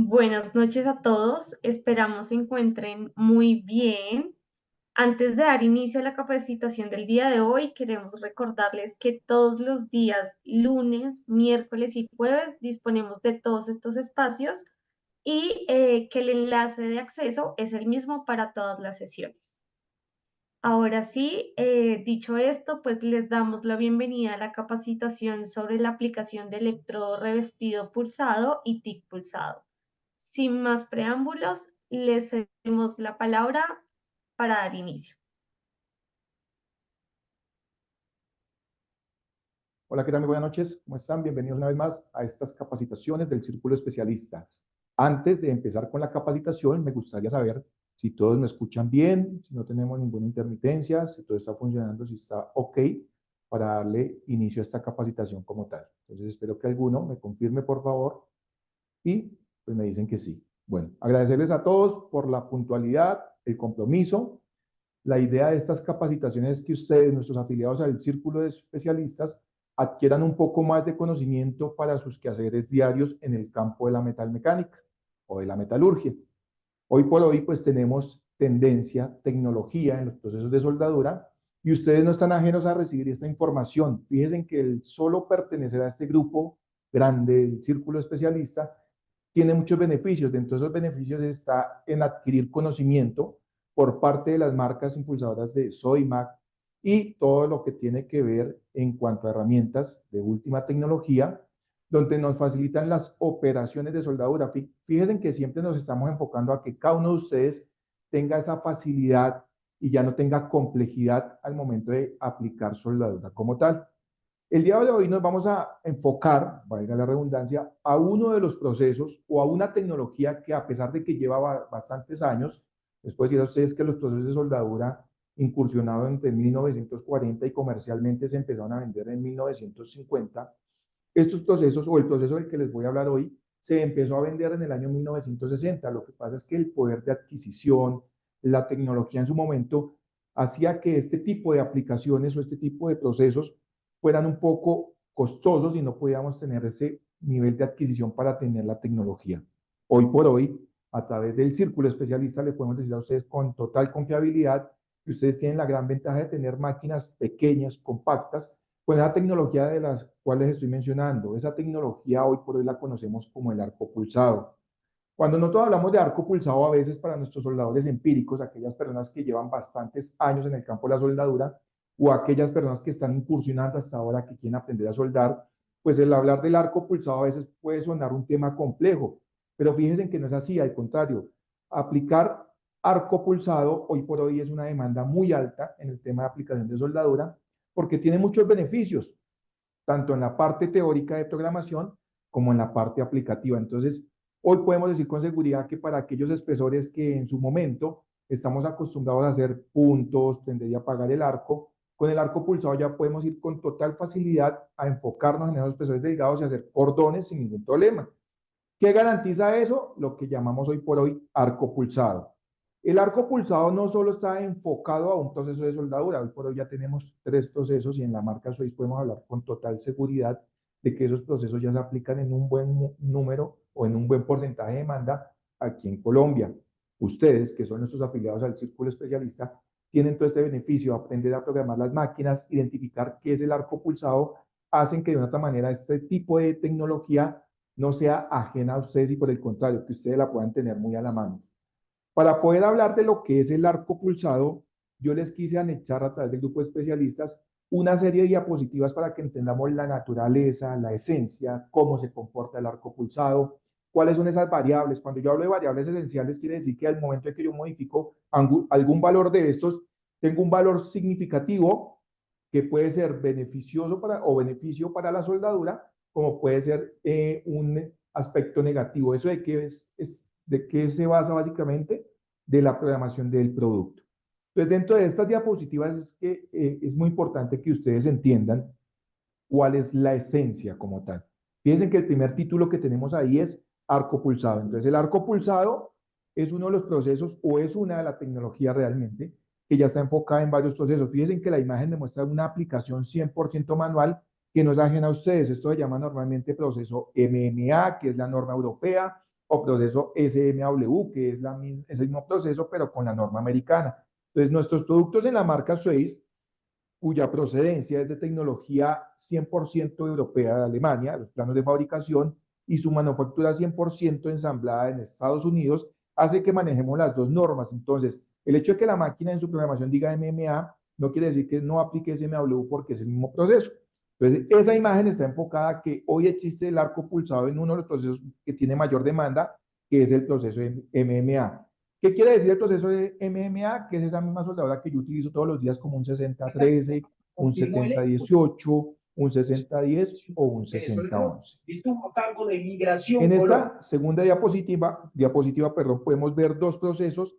Buenas noches a todos, esperamos se encuentren muy bien. Antes de dar inicio a la capacitación del día de hoy, queremos recordarles que todos los días, lunes, miércoles y jueves, disponemos de todos estos espacios y que el enlace de acceso es el mismo para todas las sesiones. Ahora sí, dicho esto, pues les damos la bienvenida a la capacitación sobre la aplicación de electrodo revestido pulsado y TIC pulsado. Sin más preámbulos, les cedemos la palabra para dar inicio. Hola, ¿qué tal? Muy buenas noches. ¿Cómo están? Bienvenidos una vez más a estas capacitaciones del Círculo de Especialistas. Antes de empezar con la capacitación, me gustaría saber si todos me escuchan bien, si no tenemos ninguna intermitencia, si todo está funcionando, si está ok para darle inicio a esta capacitación como tal. Entonces, espero que alguno me confirme, por favor, y pues me dicen que sí. Bueno, agradecerles a todos por la puntualidad, el compromiso. La idea de estas capacitaciones es que ustedes, nuestros afiliados al Círculo de Especialistas, adquieran un poco más de conocimiento para sus quehaceres diarios en el campo de la metalmecánica o de la metalurgia. Hoy por hoy, pues tenemos tendencia, tecnología en los procesos de soldadura y ustedes no están ajenos a recibir esta información. Fíjense que el solo pertenecer a este grupo grande, el Círculo Especialista, tiene muchos beneficios. Dentro de esos beneficios está en adquirir conocimiento por parte de las marcas impulsadoras de Sodimac y todo lo que tiene que ver en cuanto a herramientas de última tecnología, donde nos facilitan las operaciones de soldadura. Fíjense que siempre nos estamos enfocando a que cada uno de ustedes tenga esa facilidad y ya no tenga complejidad al momento de aplicar soldadura como tal. El día de hoy nos vamos a enfocar, valga la redundancia, a uno de los procesos o a una tecnología que a pesar de que lleva bastantes años, les puedo decir a ustedes que los procesos de soldadura incursionaron entre 1940 y comercialmente se empezaron a vender en 1950. Estos procesos o el proceso del que les voy a hablar hoy se empezó a vender en el año 1960. Lo que pasa es que el poder de adquisición, la tecnología en su momento, hacía que este tipo de aplicaciones o este tipo de procesos fueran un poco costosos y no podíamos tener ese nivel de adquisición para tener la tecnología. Hoy por hoy, a través del círculo especialista, le podemos decir a ustedes con total confiabilidad que ustedes tienen la gran ventaja de tener máquinas pequeñas, compactas, con esa tecnología de las cuales estoy mencionando. Esa tecnología hoy por hoy la conocemos como el arco pulsado. Cuando nosotros hablamos de arco pulsado, a veces para nuestros soldadores empíricos, aquellas personas que llevan bastantes años en el campo de la soldadura, o aquellas personas que están incursionando hasta ahora, que quieren aprender a soldar, pues el hablar del arco pulsado a veces puede sonar un tema complejo, pero fíjense que no es así, al contrario, aplicar arco pulsado hoy por hoy es una demanda muy alta en el tema de aplicación de soldadura, porque tiene muchos beneficios, tanto en la parte teórica de programación como en la parte aplicativa. Entonces, hoy podemos decir con seguridad que para aquellos espesores que en su momento estamos acostumbrados a hacer puntos, tender y apagar el arco, con el arco pulsado ya podemos ir con total facilidad a enfocarnos en esos espesores delgados y hacer cordones sin ningún problema. ¿Qué garantiza eso? Lo que llamamos hoy por hoy arco pulsado. El arco pulsado no solo está enfocado a un proceso de soldadura, hoy por hoy ya tenemos 3 procesos y en la marca Suiz podemos hablar con total seguridad de que esos procesos ya se aplican en un buen número o en un buen porcentaje de demanda aquí en Colombia. Ustedes, que son nuestros afiliados al Círculo Especialista, tienen todo este beneficio, aprender a programar las máquinas, identificar qué es el arco pulsado, hacen que de una otra manera este tipo de tecnología no sea ajena a ustedes y por el contrario, que ustedes la puedan tener muy a la mano. Para poder hablar de lo que es el arco pulsado, yo les quise anexar a través del grupo de especialistas una serie de diapositivas para que entendamos la naturaleza, la esencia, cómo se comporta el arco pulsado, cuáles son esas variables. Cuando yo hablo de variables esenciales, quiere decir que al momento en que yo modifico algún valor de estos, tengo un valor significativo que puede ser beneficioso para, o beneficio para la soldadura, como puede ser un aspecto negativo. ¿Eso de qué se basa básicamente? De la programación del producto. Entonces, dentro de estas diapositivas es que es muy importante que ustedes entiendan cuál es la esencia como tal. Fíjense que el primer título que tenemos ahí es arco pulsado. Entonces, el arco pulsado es uno de los procesos o es una de la tecnología realmente que ya está enfocada en varios procesos. Fíjense que la imagen demuestra una aplicación 100% manual que no es ajena a ustedes. Esto se llama normalmente proceso MMA, que es la norma europea, o proceso SMW, que es el mismo proceso, pero con la norma americana. Entonces, nuestros productos en la marca Suez, cuya procedencia es de tecnología 100% europea de Alemania, los planos de fabricación, y su manufactura 100% ensamblada en Estados Unidos, hace que manejemos las dos normas. Entonces, el hecho de que la máquina en su programación diga MMA no quiere decir que no aplique SMW porque es el mismo proceso. Entonces, esa imagen está enfocada a que hoy existe el arco pulsado en uno de los procesos que tiene mayor demanda, que es el proceso de MMA. ¿Qué quiere decir el proceso de MMA? Que es esa misma soldadura que yo utilizo todos los días como un 60-13, un 70-18, un 60-10 o un 60-11. En esta segunda diapositiva, perdón, podemos ver dos procesos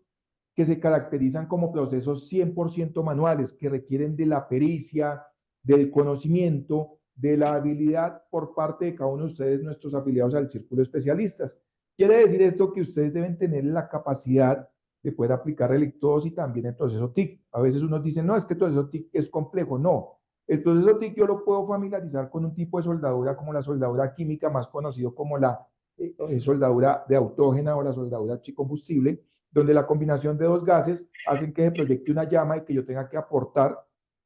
que se caracterizan como procesos 100% manuales, que requieren de la pericia, del conocimiento, de la habilidad por parte de cada uno de ustedes, nuestros afiliados al Círculo de Especialistas. Quiere decir esto que ustedes deben tener la capacidad de poder aplicar electrodos y también el proceso TIC. A veces unos dicen, no, es que el proceso TIC es complejo. No, el proceso TIC yo lo puedo familiarizar con un tipo de soldadura como la soldadura química, más conocido como la soldadura de autógena o la soldadura chicombustible, donde la combinación de dos gases hacen que se proyecte una llama y que yo tenga que aportar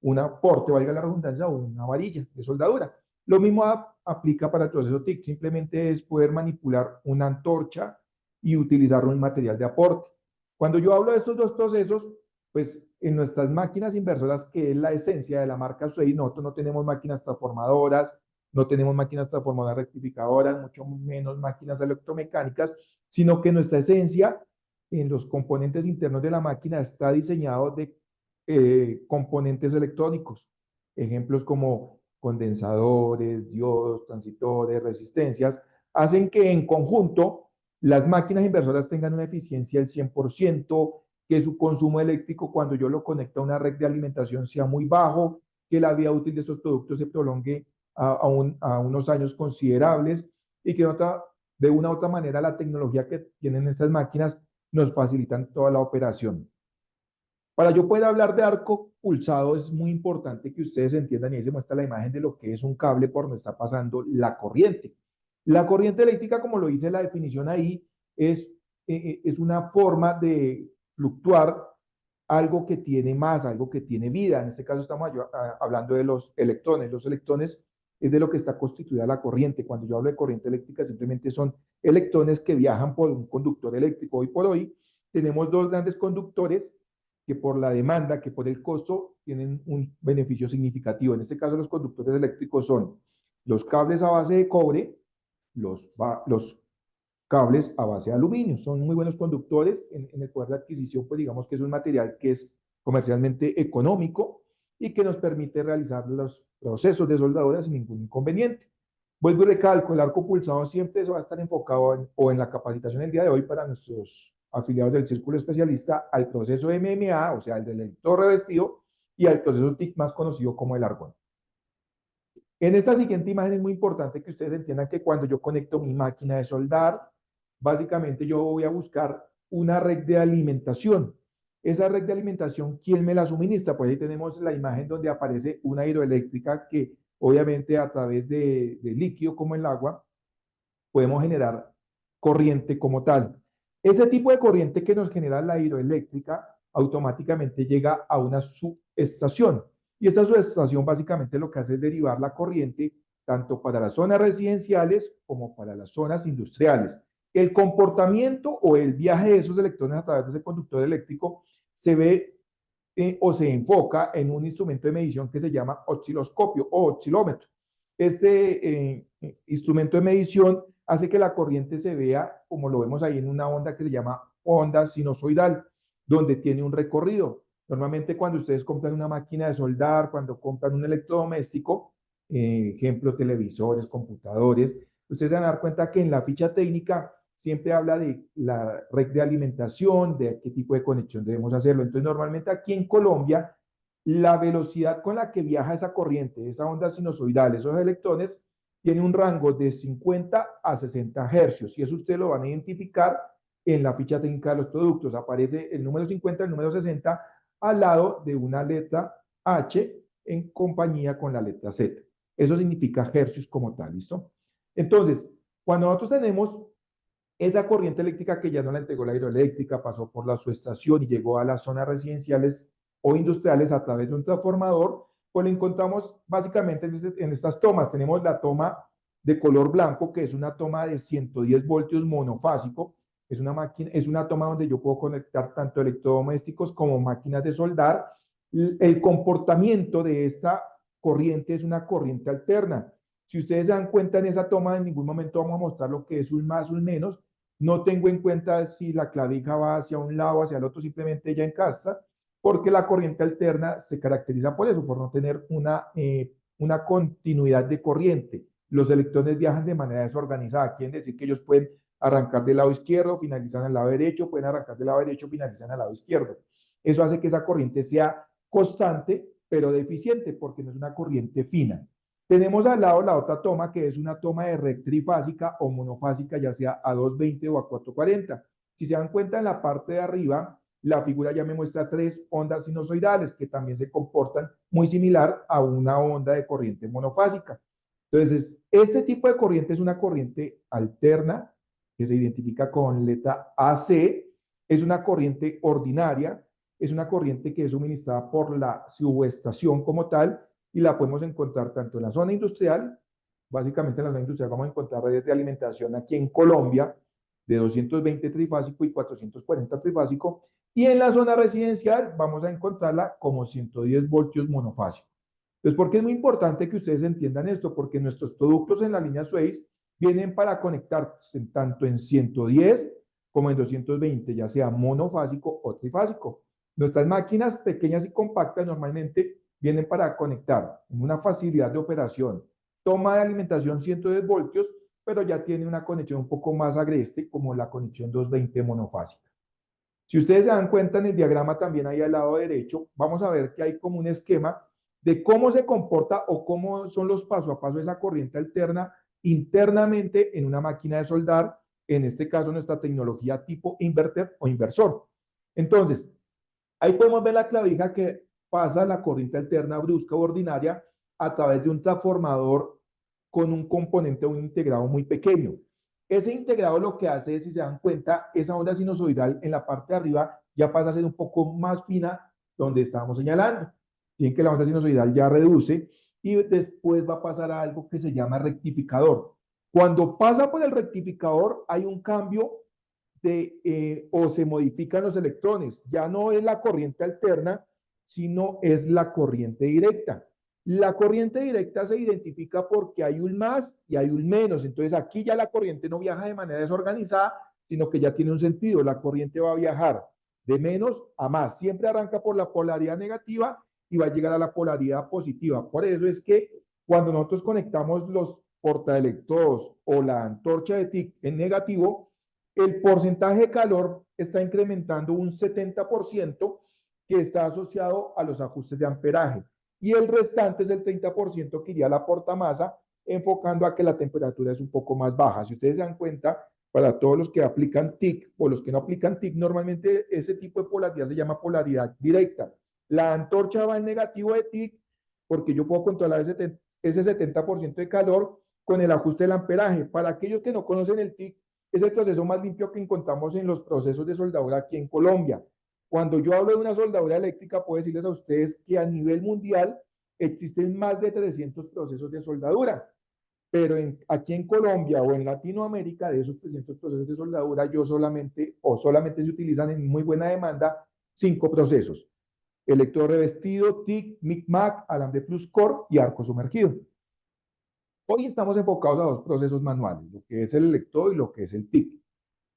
un aporte, valga la redundancia, o una varilla de soldadura. Lo mismo aplica para el proceso TIC, simplemente es poder manipular una antorcha y utilizarlo en material de aporte. Cuando yo hablo de estos dos procesos, pues en nuestras máquinas inversoras, que es la esencia de la marca Suey, nosotros no tenemos máquinas transformadoras, no tenemos máquinas transformadoras rectificadoras, mucho menos máquinas electromecánicas, sino que nuestra esencia en los componentes internos de la máquina está diseñado de componentes electrónicos. Ejemplos como condensadores, diodos, transitores, resistencias, hacen que en conjunto las máquinas inversoras tengan una eficiencia del 100%, que su consumo eléctrico cuando yo lo conecto a una red de alimentación sea muy bajo, que la vida útil de estos productos se prolongue a unos años considerables y que de una u otra manera la tecnología que tienen estas máquinas nos facilitan toda la operación. Para yo poder hablar de arco pulsado es muy importante que ustedes entiendan, y ahí se muestra la imagen de lo que es un cable por donde está pasando la corriente. La corriente eléctrica, como lo dice la definición ahí, es una forma de fluctuar algo que tiene masa, algo que tiene vida. En este caso estamos hablando de los electrones. Los electrones es de lo que está constituida la corriente. Cuando yo hablo de corriente eléctrica, simplemente son electrones que viajan por un conductor eléctrico. Hoy por hoy tenemos dos grandes conductores que por la demanda, que por el costo, tienen un beneficio significativo. En este caso, los conductores eléctricos son los cables a base de cobre, los cables a base de aluminio. Son muy buenos conductores en el poder de adquisición, pues digamos que es un material que es comercialmente económico y que nos permite realizar los procesos de soldadura sin ningún inconveniente. Vuelvo y recalco, el arco pulsado siempre eso va a estar enfocado o en la capacitación el día de hoy para nuestros afiliados del círculo especialista al proceso MMA, o sea, el del electrodo revestido, y al proceso TIC más conocido como el argón. En esta siguiente imagen es muy importante que ustedes entiendan que cuando yo conecto mi máquina de soldar, básicamente yo voy a buscar una red de alimentación. Esa red de alimentación, ¿quién me la suministra? Pues ahí tenemos la imagen donde aparece una hidroeléctrica que obviamente a través de líquido como el agua podemos generar corriente como tal. Ese tipo de corriente que nos genera la hidroeléctrica automáticamente llega a una subestación. Y esta subestación básicamente lo que hace es derivar la corriente tanto para las zonas residenciales como para las zonas industriales. El comportamiento o el viaje de esos electrones a través de ese conductor eléctrico se ve o se enfoca en un instrumento de medición que se llama osciloscopio o oscilómetro. Este instrumento de medición hace que la corriente se vea, como lo vemos ahí, en una onda que se llama onda sinusoidal, donde tiene un recorrido. Normalmente cuando ustedes compran una máquina de soldar, cuando compran un electrodoméstico, ejemplo, televisores, computadores, ustedes se van a dar cuenta que en la ficha técnica siempre habla de la red de alimentación, de qué tipo de conexión debemos hacerlo. Entonces, normalmente aquí en Colombia, la velocidad con la que viaja esa corriente, esa onda sinusoidal, esos electrones, tiene un rango de 50 a 60 hercios. Y eso ustedes lo van a identificar en la ficha técnica de los productos. Aparece el número 50, el número 60 al lado de una letra H en compañía con la letra Z. Eso significa hercios como tal, ¿listo? Entonces, cuando nosotros tenemos Esa corriente eléctrica que ya no la entregó la hidroeléctrica, pasó por la subestación y llegó a las zonas residenciales o industriales a través de un transformador, pues lo encontramos básicamente en estas tomas. Tenemos la toma de color blanco, que es una toma de 110 voltios monofásico. Es una máquina, es una toma donde yo puedo conectar tanto electrodomésticos como máquinas de soldar. El comportamiento de esta corriente es una corriente alterna. Si ustedes se dan cuenta en esa toma, en ningún momento vamos a mostrar lo que es un más o un menos. No tengo en cuenta si la clavija va hacia un lado o hacia el otro, simplemente ella encasta, porque la corriente alterna se caracteriza por eso, por no tener una continuidad de corriente. Los electrones viajan de manera desorganizada, quiere decir que ellos pueden arrancar del lado izquierdo, finalizan al lado derecho, pueden arrancar del lado derecho, finalizan al lado izquierdo. Eso hace que esa corriente sea constante, pero deficiente, porque no es una corriente fina. Tenemos al lado la otra toma, que es una toma de red trifásica o monofásica, ya sea a 220 o a 440. Si se dan cuenta, en la parte de arriba, la figura ya me muestra 3 ondas sinusoidales que también se comportan muy similar a una onda de corriente monofásica. Entonces, este tipo de corriente es una corriente alterna que se identifica con letra AC, es una corriente ordinaria, es una corriente que es suministrada por la subestación como tal, y la podemos encontrar tanto en la zona industrial, básicamente en la zona industrial vamos a encontrar redes de alimentación aquí en Colombia de 220 trifásico y 440 trifásico, y en la zona residencial vamos a encontrarla como 110 voltios monofásico. Entonces, ¿por qué es muy importante que ustedes entiendan esto? Porque nuestros productos en la línea Suez vienen para conectarse tanto en 110 como en 220, ya sea monofásico o trifásico. Nuestras máquinas pequeñas y compactas normalmente vienen para conectar en una facilidad de operación, toma de alimentación 110 voltios, pero ya tiene una conexión un poco más agreste, como la conexión 220 monofásica. Si ustedes se dan cuenta en el diagrama también ahí al lado derecho, vamos a ver que hay como un esquema de cómo se comporta o cómo son los paso a paso de esa corriente alterna internamente en una máquina de soldar, en este caso nuestra tecnología tipo inverter o inversor. Entonces, ahí podemos ver la clavija que pasa la corriente alterna brusca o ordinaria a través de un transformador con un componente o un integrado muy pequeño. Ese integrado lo que hace es, si se dan cuenta, esa onda sinusoidal en la parte de arriba ya pasa a ser un poco más fina donde estábamos señalando. Tienen que la onda sinusoidal ya reduce y después va a pasar a algo que se llama rectificador. Cuando pasa por el rectificador hay un cambio o se modifican los electrones. Ya no es la corriente alterna, sino es la corriente directa. La corriente directa se identifica porque hay un más y hay un menos. Entonces aquí ya la corriente no viaja de manera desorganizada, sino que ya tiene un sentido. La corriente va a viajar de menos a más. Siempre arranca por la polaridad negativa y va a llegar a la polaridad positiva. Por eso es que cuando nosotros conectamos los portaelectrodos o la antorcha de TIC en negativo, el porcentaje de calor está incrementando un 70% que está asociado a los ajustes de amperaje. Y el restante es el 30% que iría a la portamasa, enfocando a que la temperatura es un poco más baja. Si ustedes se dan cuenta, para todos los que aplican TIC o los que no aplican TIC, normalmente ese tipo de polaridad se llama polaridad directa. La antorcha va en negativo de TIC porque yo puedo controlar ese 70% de calor con el ajuste del amperaje. Para aquellos que no conocen el TIC, es el proceso más limpio que encontramos en los procesos de soldadura aquí en Colombia. Cuando yo hablo de una soldadura eléctrica, puedo decirles a ustedes que a nivel mundial existen más de 300 procesos de soldadura, pero aquí en Colombia o en Latinoamérica, de esos 300 procesos de soldadura, solamente se utilizan en muy buena demanda 5 procesos: electrodo revestido, TIC, MIC-MAC, alambre plus core y arco sumergido. Hoy estamos enfocados a 2 procesos manuales, lo que es el electrodo y lo que es el TIC.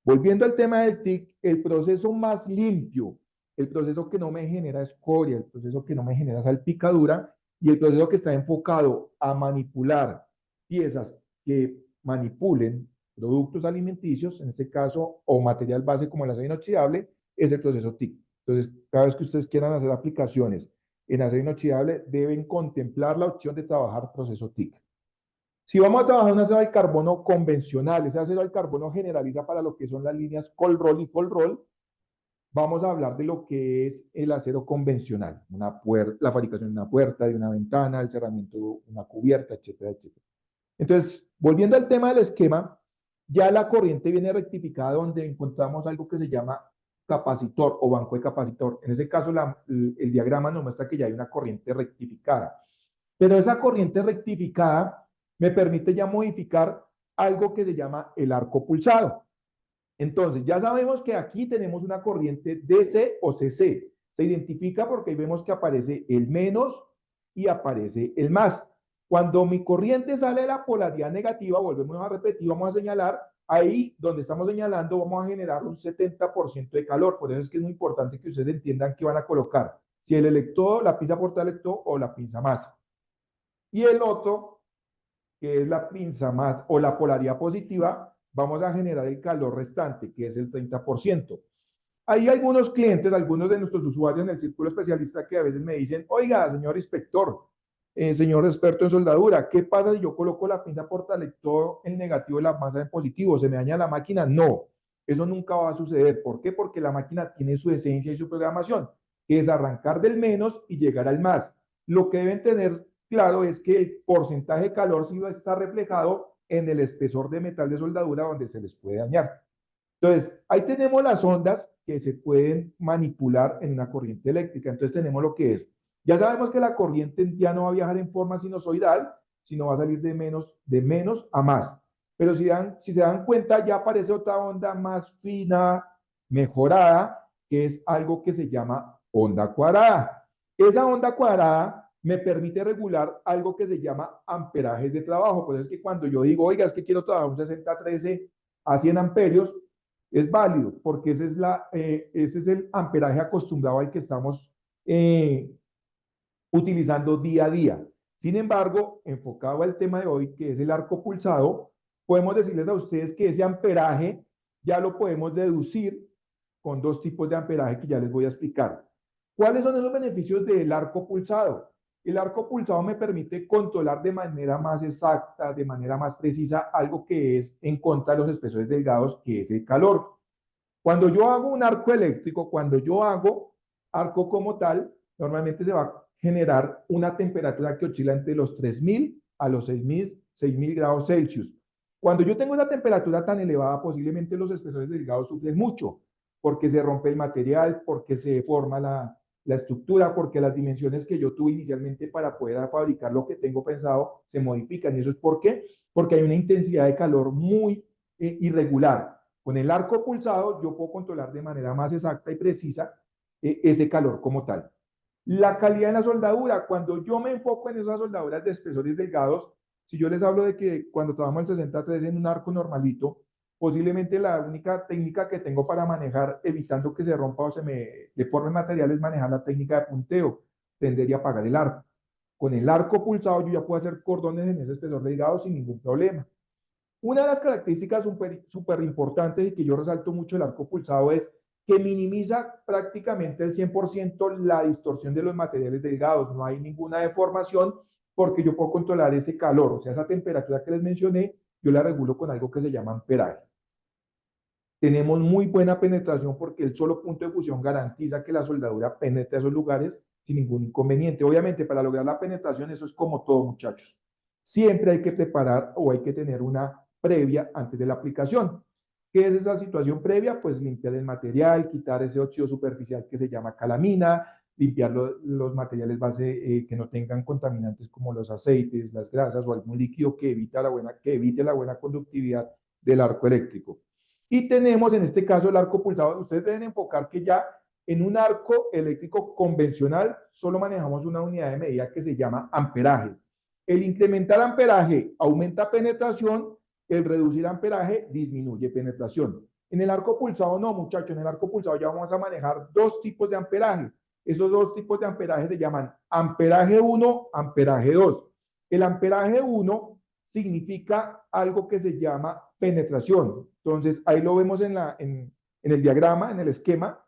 Volviendo al tema del TIC, el proceso más limpio, el proceso que no me genera escoria, el proceso que no me genera salpicadura y el proceso que está enfocado a manipular piezas que manipulen productos alimenticios, en este caso, o material base como el acero inoxidable, es el proceso TIC. Entonces, cada vez que ustedes quieran hacer aplicaciones en acero inoxidable, deben contemplar la opción de trabajar proceso TIC. Si vamos a trabajar un acero al carbono convencional, ese acero al carbono generaliza para lo que son las líneas cold roll y cold roll, vamos a hablar de lo que es el acero convencional, la fabricación de una puerta, de una ventana, el cerramiento de una cubierta, etcétera, etcétera. Entonces, volviendo al tema del esquema, Ya la corriente viene rectificada donde encontramos algo que se llama capacitor o banco de capacitor. En ese caso, el diagrama nos muestra que ya hay una corriente rectificada. Pero esa corriente rectificada me permite ya modificar algo que se llama el arco pulsado. Entonces, ya sabemos que aquí tenemos una corriente DC o CC. Se identifica porque ahí vemos que aparece el menos y aparece el más. Cuando mi corriente sale de la polaridad negativa, volvemos a repetir, vamos a señalar, ahí donde estamos señalando, vamos a generar un 70% de calor. Por eso es que es muy importante que ustedes entiendan qué van a colocar. Si el electrodo, la pinza portaelectrodo o la pinza masa. Y el otro, que es la pinza más o la polaridad positiva, vamos a generar el calor restante, que es el 30%. Hay algunos clientes, algunos de nuestros usuarios en el círculo especialista que a veces me dicen, oiga, señor inspector, señor experto en soldadura, ¿qué pasa si yo coloco la pinza portaelectrodo en negativo y la masa en positivo? ¿Se me daña la máquina? No, eso nunca va a suceder. ¿Por qué? Porque la máquina tiene su esencia y su programación, que es arrancar del menos y llegar al más. Lo que deben tener claro es que el porcentaje de calor sí va a estar reflejado en el espesor de metal de soldadura donde se les puede dañar. Entonces, ahí tenemos las ondas que se pueden manipular en una corriente eléctrica. Entonces, tenemos lo que es. Ya sabemos que la corriente ya no va a viajar en forma sinusoidal, sino va a salir de menos a más. Pero si se dan cuenta, ya aparece otra onda más fina, mejorada, que es algo que se llama onda cuadrada. Esa onda cuadrada me permite regular algo que se llama amperajes de trabajo. Por eso es que cuando yo digo, oiga, es que quiero trabajar un 60-13 a 100 amperios, es válido, porque ese es el amperaje acostumbrado al que estamos utilizando día a día. Sin embargo, enfocado al tema de hoy, que es el arco pulsado, podemos decirles a ustedes que ese amperaje ya lo podemos deducir con dos tipos de amperaje que ya les voy a explicar. ¿Cuáles son esos beneficios del arco pulsado? El arco pulsado me permite controlar de manera más exacta, de manera más precisa, algo que es en contra de los espesores delgados, que es el calor. Cuando yo hago un arco eléctrico, cuando yo hago arco como tal, normalmente se va a generar una temperatura que oscila entre los 3000 a los 6000 grados Celsius. Cuando yo tengo esa temperatura tan elevada, posiblemente los espesores delgados sufren mucho, porque se rompe el material, porque se deforma la estructura, porque las dimensiones que yo tuve inicialmente para poder fabricar lo que tengo pensado se modifican. ¿Y eso es por qué? Porque hay una intensidad de calor muy irregular. Con el arco pulsado yo puedo controlar de manera más exacta y precisa ese calor como tal. La calidad de la soldadura, cuando yo me enfoco en esas soldaduras de espesores delgados, si yo les hablo de que cuando trabajamos el 63 en un arco normalito, posiblemente la única técnica que tengo para manejar, evitando que se rompa o se me deforme material, es manejar la técnica de punteo, tender y apagar el arco. Con el arco pulsado yo ya puedo hacer cordones en ese espesor delgado sin ningún problema. Una de las características súper importantes y que yo resalto mucho del arco pulsado es que minimiza prácticamente el 100% la distorsión de los materiales delgados. No hay ninguna deformación porque yo puedo controlar ese calor, o sea, esa temperatura que les mencioné, yo la regulo con algo que se llama amperaje. Tenemos muy buena penetración porque el solo punto de fusión garantiza que la soldadura penetre a esos lugares sin ningún inconveniente. Obviamente, para lograr la penetración, eso es como todo, muchachos. Siempre hay que preparar o hay que tener una previa antes de la aplicación. ¿Qué es esa situación previa? Pues limpiar el material, quitar ese óxido superficial que se llama calamina, limpiar los materiales base que no tengan contaminantes como los aceites, las grasas o algún líquido que evite la buena conductividad del arco eléctrico. Y tenemos en este caso el arco pulsado. Ustedes deben enfocar que ya en un arco eléctrico convencional solo manejamos una unidad de medida que se llama amperaje. El incrementar amperaje aumenta penetración, el reducir amperaje disminuye penetración. En el arco pulsado no, muchachos, en el arco pulsado ya vamos a manejar dos tipos de amperaje. Esos dos tipos de amperaje se llaman amperaje 1, amperaje 2. El amperaje 1 significa algo que se llama penetración. Entonces, ahí lo vemos en el diagrama, en el esquema,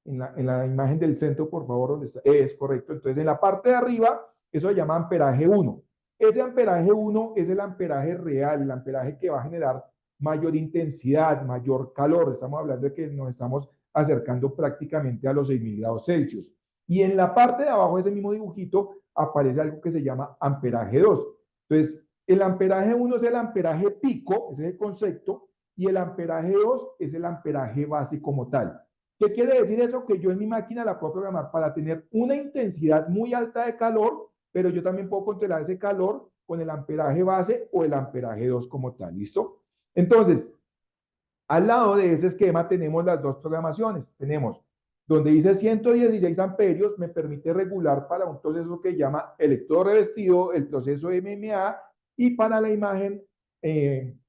en la imagen del centro, por favor, donde está, es correcto. Entonces, en la parte de arriba, eso se llama amperaje 1. Ese amperaje 1 es el amperaje real, el amperaje que va a generar mayor intensidad, mayor calor. Estamos hablando de que nos estamos acercando prácticamente a los 6000 grados Celsius. Y en la parte de abajo de ese mismo dibujito aparece algo que se llama amperaje 2. Entonces, El amperaje 1 es el amperaje pico, ese es el concepto, y el amperaje 2 es el amperaje base como tal. ¿Qué quiere decir eso? Que yo en mi máquina la puedo programar para tener una intensidad muy alta de calor, pero yo también puedo controlar ese calor con el amperaje base o el amperaje 2 como tal. ¿Listo? Entonces, al lado de ese esquema tenemos las dos programaciones. Tenemos donde dice 116 amperios, me permite regular para un proceso que llama electrodo revestido, el proceso MMA, y para la imagen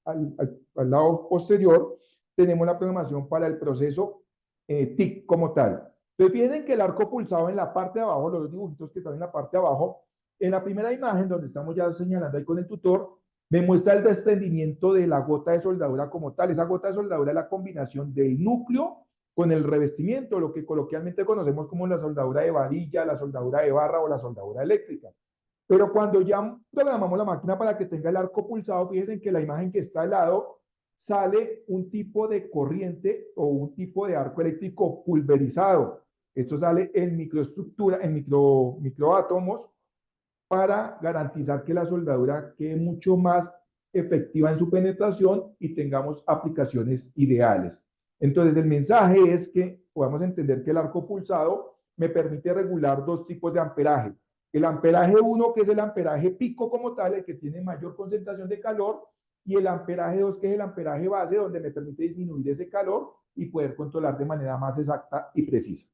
al lado posterior tenemos la programación para el proceso TIC como tal. Entonces fíjense que el arco pulsado en la parte de abajo, los dibujitos que están en la parte de abajo, en la primera imagen donde estamos ya señalando ahí con el tutor, me muestra el desprendimiento de la gota de soldadura como tal. Esa gota de soldadura es la combinación del núcleo con el revestimiento, lo que coloquialmente conocemos como la soldadura de varilla, la soldadura de barra o la soldadura eléctrica. Pero cuando ya programamos la máquina para que tenga el arco pulsado, fíjense que la imagen que está al lado sale un tipo de corriente o un tipo de arco eléctrico pulverizado. Esto sale en microestructura, en microátomos, para garantizar que la soldadura quede mucho más efectiva en su penetración y tengamos aplicaciones ideales. Entonces, el mensaje es que podamos entender que el arco pulsado me permite regular dos tipos de amperaje. El amperaje 1, que es el amperaje pico como tal, el que tiene mayor concentración de calor, y el amperaje 2, que es el amperaje base, donde me permite disminuir ese calor y poder controlar de manera más exacta y precisa.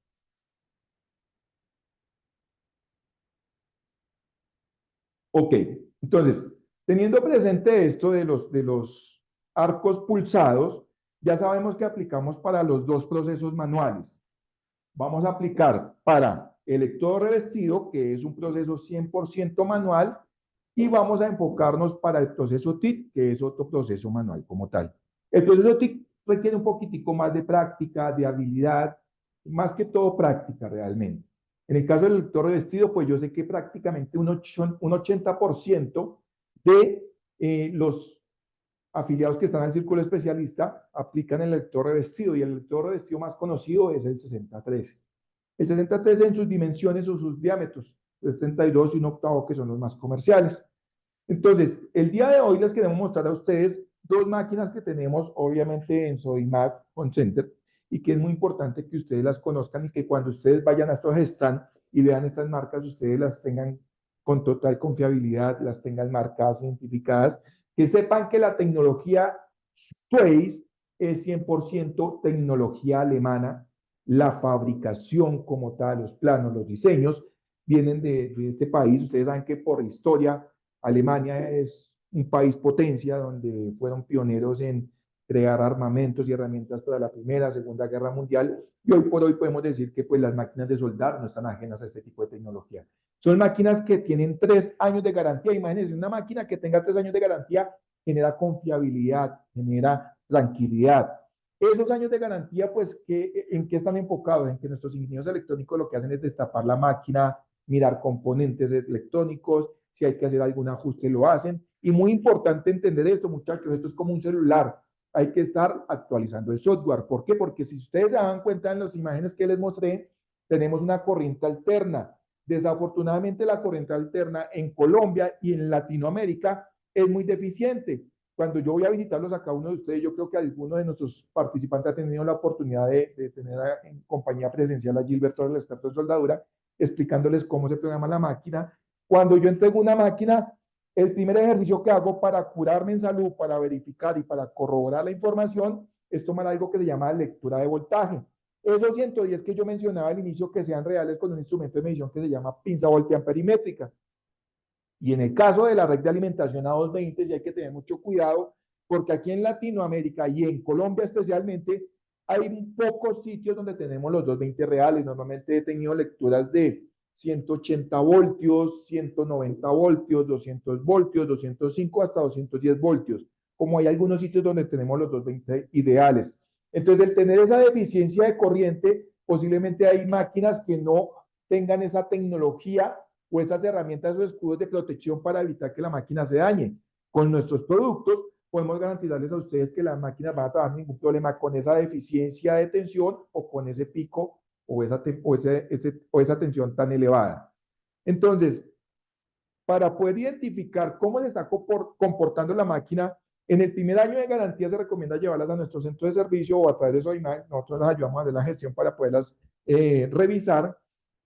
Ok, entonces, teniendo presente esto de los arcos pulsados, ya sabemos que aplicamos para los dos procesos manuales. Vamos a aplicar para electrodo revestido, que es un proceso 100% manual, y vamos a enfocarnos para el proceso TIC, que es otro proceso manual como tal. El proceso TIC requiere un poquitico más de práctica, de habilidad, más que todo práctica realmente. En el caso del electrodo revestido, pues yo sé que prácticamente un 80% de los afiliados que están al círculo especialista aplican el electrodo revestido, y el electrodo revestido más conocido es el 6013. El 6013 en sus dimensiones o sus diámetros, el 62 y un octavo, que son los más comerciales. Entonces, el día de hoy les queremos mostrar a ustedes dos máquinas que tenemos, obviamente, en Sodimac con Center, y que es muy importante que ustedes las conozcan y que cuando ustedes vayan a estos stands y vean estas marcas, ustedes las tengan con total confiabilidad, las tengan marcadas, identificadas, que sepan que la tecnología Sweiss es 100% tecnología alemana. La fabricación como tal, los planos, los diseños, vienen de este país. Ustedes saben que por historia Alemania es un país potencia donde fueron pioneros en crear armamentos y herramientas para la Primera, Segunda Guerra Mundial, y hoy por hoy podemos decir que pues las máquinas de soldar no están ajenas a este tipo de tecnología. Son máquinas que tienen 3 años de garantía. Imagínense, una máquina que tenga 3 años de garantía genera confiabilidad, genera tranquilidad. Esos años de garantía, pues, ¿en qué están enfocados? En que nuestros ingenieros electrónicos lo que hacen es destapar la máquina, mirar componentes electrónicos, si hay que hacer algún ajuste lo hacen. Y muy importante entender esto, muchachos, esto es como un celular. Hay que estar actualizando el software. ¿Por qué? Porque si ustedes se dan cuenta en las imágenes que les mostré, tenemos una corriente alterna. Desafortunadamente la corriente alterna en Colombia y en Latinoamérica es muy deficiente. Cuando yo voy a visitarlos a cada uno de ustedes, yo creo que alguno de nuestros participantes ha tenido la oportunidad de tener en compañía presencial a Gilberto, el experto en soldadura, explicándoles cómo se programa la máquina. Cuando yo entrego una máquina, el primer ejercicio que hago para curarme en salud, para verificar y para corroborar la información, es tomar algo que se llama lectura de voltaje. Esos 110 que yo mencionaba al inicio, que sean reales con un instrumento de medición que se llama pinza voltamperimétrica. Y en el caso de la red de alimentación a 220, sí hay que tener mucho cuidado, porque aquí en Latinoamérica y en Colombia especialmente, hay pocos sitios donde tenemos los 220 reales. Normalmente he tenido lecturas de 180 voltios, 190 voltios, 200 voltios, 205 hasta 210 voltios, como hay algunos sitios donde tenemos los 220 ideales. Entonces, el tener esa deficiencia de corriente, posiblemente hay máquinas que no tengan esa tecnología o esas herramientas o escudos de protección para evitar que la máquina se dañe. Con nuestros productos podemos garantizarles a ustedes que las máquinas van a trabajar ningún problema con esa deficiencia de tensión o con ese pico o esa tensión tan elevada. Entonces, para poder identificar cómo se está comportando la máquina. En el primer año de garantía se recomienda llevarlas a nuestro centro de servicio o a través de Soimac. Nosotros las ayudamos a hacer la gestión para poderlas revisar.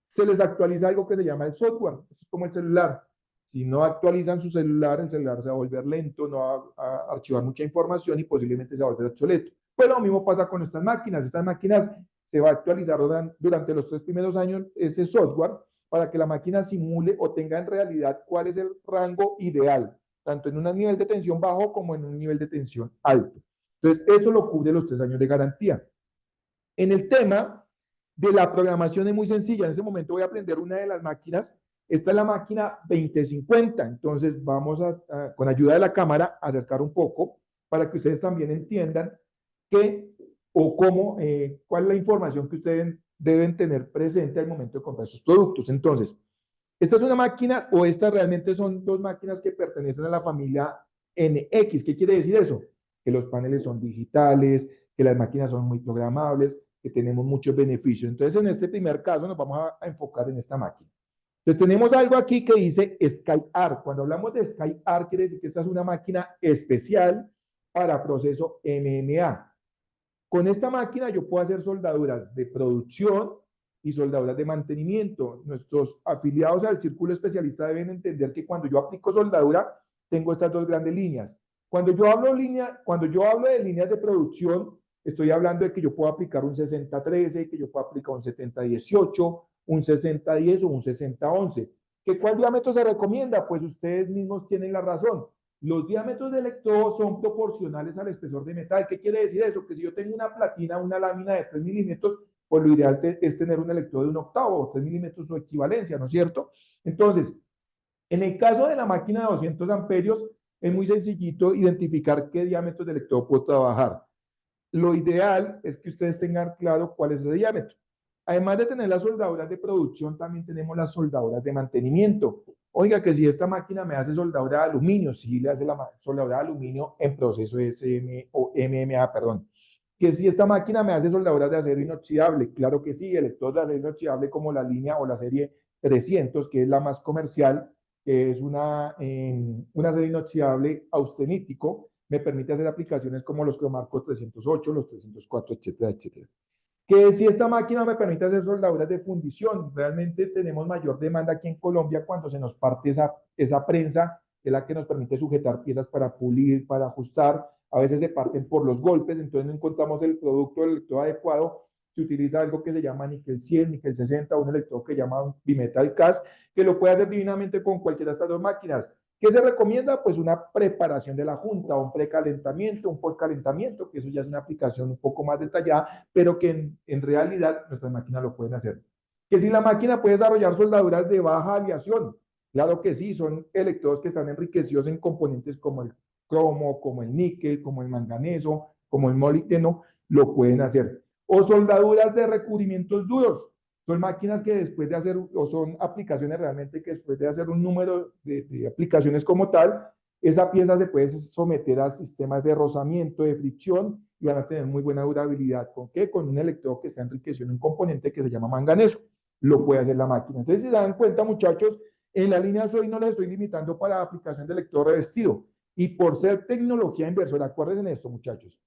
Se les actualiza algo que se llama el software. Eso es como el celular. Si no actualizan su celular, el celular se va a volver lento, no va a archivar mucha información y posiblemente se va a volver obsoleto. Pues lo mismo pasa con nuestras máquinas. Estas máquinas se va a actualizar durante los 3 primeros años ese software para que la máquina simule o tenga en realidad cuál es el rango ideal, tanto en un nivel de tensión bajo como en un nivel de tensión alto. Entonces, eso lo cubre los 3 años de garantía. En el tema de la programación es muy sencilla. En este momento voy a aprender una de las máquinas. Esta es la máquina 2050. Entonces, vamos con ayuda de la cámara, a acercar un poco para que ustedes también entiendan qué o cómo, cuál es la información que ustedes deben tener presente al momento de comprar sus productos. Entonces, esta es una máquina, o estas realmente son dos máquinas que pertenecen a la familia NX. ¿Qué quiere decir eso? Que los paneles son digitales, que las máquinas son muy programables, que tenemos muchos beneficios. Entonces, en este primer caso nos vamos a enfocar en esta máquina. Entonces, tenemos algo aquí que dice SkyArt. Cuando hablamos de SkyArt, quiere decir que esta es una máquina especial para proceso MMA. Con esta máquina yo puedo hacer soldaduras de producción y soldaduras de mantenimiento. Nuestros afiliados al círculo especialista deben entender que cuando yo aplico soldadura, tengo estas dos grandes líneas. Cuando yo hablo de líneas de producción, estoy hablando de que yo puedo aplicar un 6013, que yo puedo aplicar un 7018, un 6010 o un 6011. ¿Cuál diámetro se recomienda? Pues ustedes mismos tienen la razón. Los diámetros del electrodo son proporcionales al espesor de metal. ¿Qué quiere decir eso? Que si yo tengo una platina, una lámina de 3 milímetros, pues lo ideal es tener un electrodo de 1/8 o 3 milímetros su equivalencia, ¿no es cierto? Entonces, en el caso de la máquina de 200 amperios, es muy sencillito identificar qué diámetros de electrodo puedo trabajar. Lo ideal es que ustedes tengan claro cuál es el diámetro. Además de tener las soldaduras de producción, también tenemos las soldaduras de mantenimiento. Oiga, que si esta máquina me hace soldadura de aluminio, sí le hace la soldadura de aluminio en proceso SM o MMA, perdón. Que si esta máquina me hace soldaduras de acero inoxidable, claro que sí, electrodos de acero inoxidable como la línea o la serie 300, que es la más comercial, que es un acero inoxidable austenítico, me permite hacer aplicaciones como los Cromarco 308, los 304, etcétera, etcétera. Que si esta máquina me permite hacer soldaduras de fundición, realmente tenemos mayor demanda aquí en Colombia cuando se nos parte esa prensa, que es la que nos permite sujetar piezas para pulir, para ajustar. A veces se parten por los golpes, entonces no encontramos el producto del electrodo adecuado. Se utiliza algo que se llama níquel 100, níquel 60, un electrodo que llama bimetal CAS, que lo puede hacer divinamente con cualquiera de estas dos máquinas. ¿Qué se recomienda? Pues una preparación de la junta, un precalentamiento, un postcalentamiento, que eso ya es una aplicación un poco más detallada, pero que en realidad nuestras máquinas lo pueden hacer. Que si la máquina puede desarrollar soldaduras de baja aleación, claro que sí, son electrodos que están enriquecidos en componentes como el cromo, como el níquel, como el manganeso, como el molibdeno, lo pueden hacer. O soldaduras de recubrimientos duros, son máquinas que después de hacer, o son aplicaciones realmente que después de hacer un número de aplicaciones como tal, esa pieza se puede someter a sistemas de rozamiento, de fricción, y van a tener muy buena durabilidad. ¿Con qué? Con un electrodo que está enriquecido en un componente que se llama manganeso. Lo puede hacer la máquina. Entonces, si se dan cuenta, muchachos, en la línea SOI no les estoy limitando para aplicación de electrodo revestido. Y por ser tecnología inversora, acuérdense en esto, muchachos,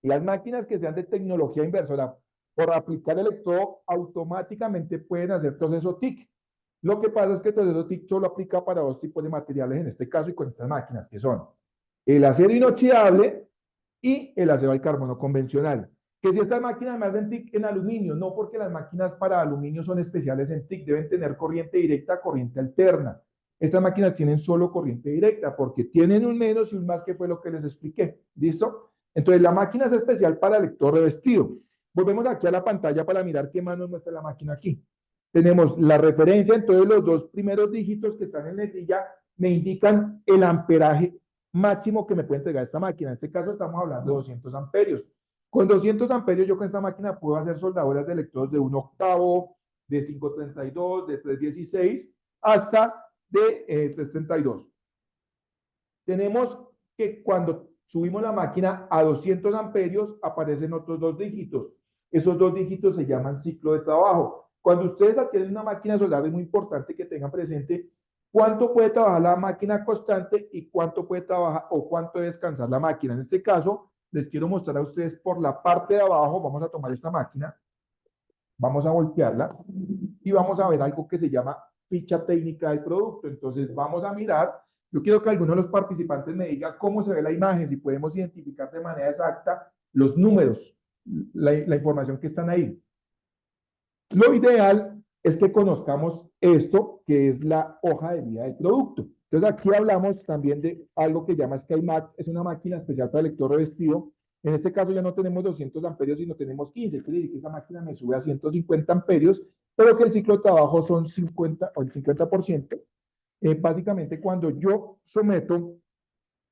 las máquinas que sean de tecnología inversora, por aplicar electrodo, automáticamente pueden hacer proceso TIC. Lo que pasa es que el proceso TIC solo aplica para dos tipos de materiales en este caso y con estas máquinas, que son el acero inoxidable y el acero al carbono convencional. Que si estas máquinas me hacen TIC en aluminio, no, porque las máquinas para aluminio son especiales en TIC, deben tener corriente directa, corriente alterna. Estas máquinas tienen solo corriente directa porque tienen un menos y un más, que fue lo que les expliqué. ¿Listo? Entonces, la máquina es especial para lector revestido. Volvemos aquí a la pantalla para mirar qué más nos muestra la máquina aquí. Tenemos la referencia, entonces los dos primeros dígitos que están en negrilla me indican el amperaje máximo que me puede entregar esta máquina. En este caso estamos hablando de 200 amperios. Con 200 amperios yo con esta máquina puedo hacer soldaduras de electrodos de 1/8, de 532, de 316, hasta de 332. Tenemos que cuando subimos la máquina a 200 amperios aparecen otros dos dígitos. Esos dos dígitos se llaman ciclo de trabajo. Cuando ustedes adquieren una máquina solar es muy importante que tengan presente cuánto puede trabajar la máquina constante y cuánto puede trabajar o cuánto debe descansar la máquina. En este caso, les quiero mostrar a ustedes por la parte de abajo. Vamos a tomar esta máquina, vamos a voltearla y vamos a ver algo que se llama ficha técnica del producto. Entonces vamos a mirar, yo quiero que alguno de los participantes me diga cómo se ve la imagen, si podemos identificar de manera exacta los números, la información que están ahí. Lo ideal es que conozcamos esto, que es la hoja de vida del producto. Entonces aquí hablamos también de algo que llama SkyMac, es una máquina especial para lector revestido. En este caso ya no tenemos 200 amperios, sino tenemos 15. Quiere decir que esta máquina me sube a 150 amperios, pero que el ciclo de trabajo son 50 o el 50%. Básicamente cuando yo someto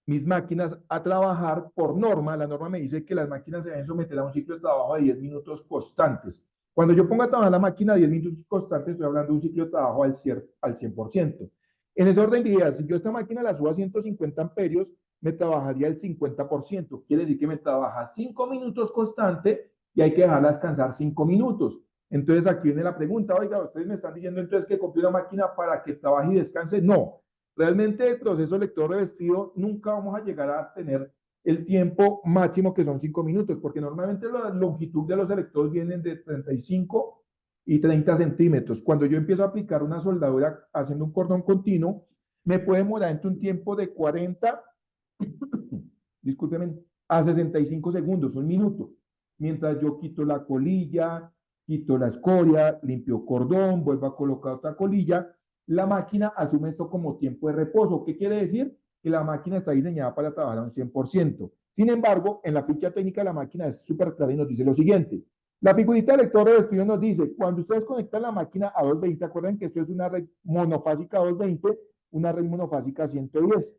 mis máquinas a trabajar por norma, la norma me dice que las máquinas se deben someter a un ciclo de trabajo de 10 minutos constantes. Cuando yo pongo a trabajar la máquina a 10 minutos constantes, estoy hablando de un ciclo de trabajo al 100%. En ese orden de ideas, si yo esta máquina la subo a 150 amperios, me trabajaría el 50%. Quiere decir que me trabaja 5 minutos constante y hay que dejarla descansar 5 minutos. Entonces aquí viene la pregunta, oiga, ustedes me están diciendo entonces que compré una máquina para que trabaje y descanse. No, realmente el proceso lector revestido nunca vamos a llegar a tener el tiempo máximo que son 5 minutos, porque normalmente la longitud de los electrodos vienen de 35 y 30 centímetros. Cuando yo empiezo a aplicar una soldadura haciendo un cordón continuo, me puede demorar entre un tiempo de 40, discúlpenme, a 65 segundos, un minuto. Mientras yo quito la colilla, quito la escoria, limpio cordón, vuelvo a colocar otra colilla, la máquina asume esto como tiempo de reposo. ¿Qué quiere decir? Que la máquina está diseñada para trabajar a un 100%. Sin embargo, en la ficha técnica de la máquina es súper clara y nos dice lo siguiente. La figurita de lector de estudio nos dice, cuando ustedes conectan la máquina a 220, acuerden que esto es una red monofásica 220, una red monofásica 110.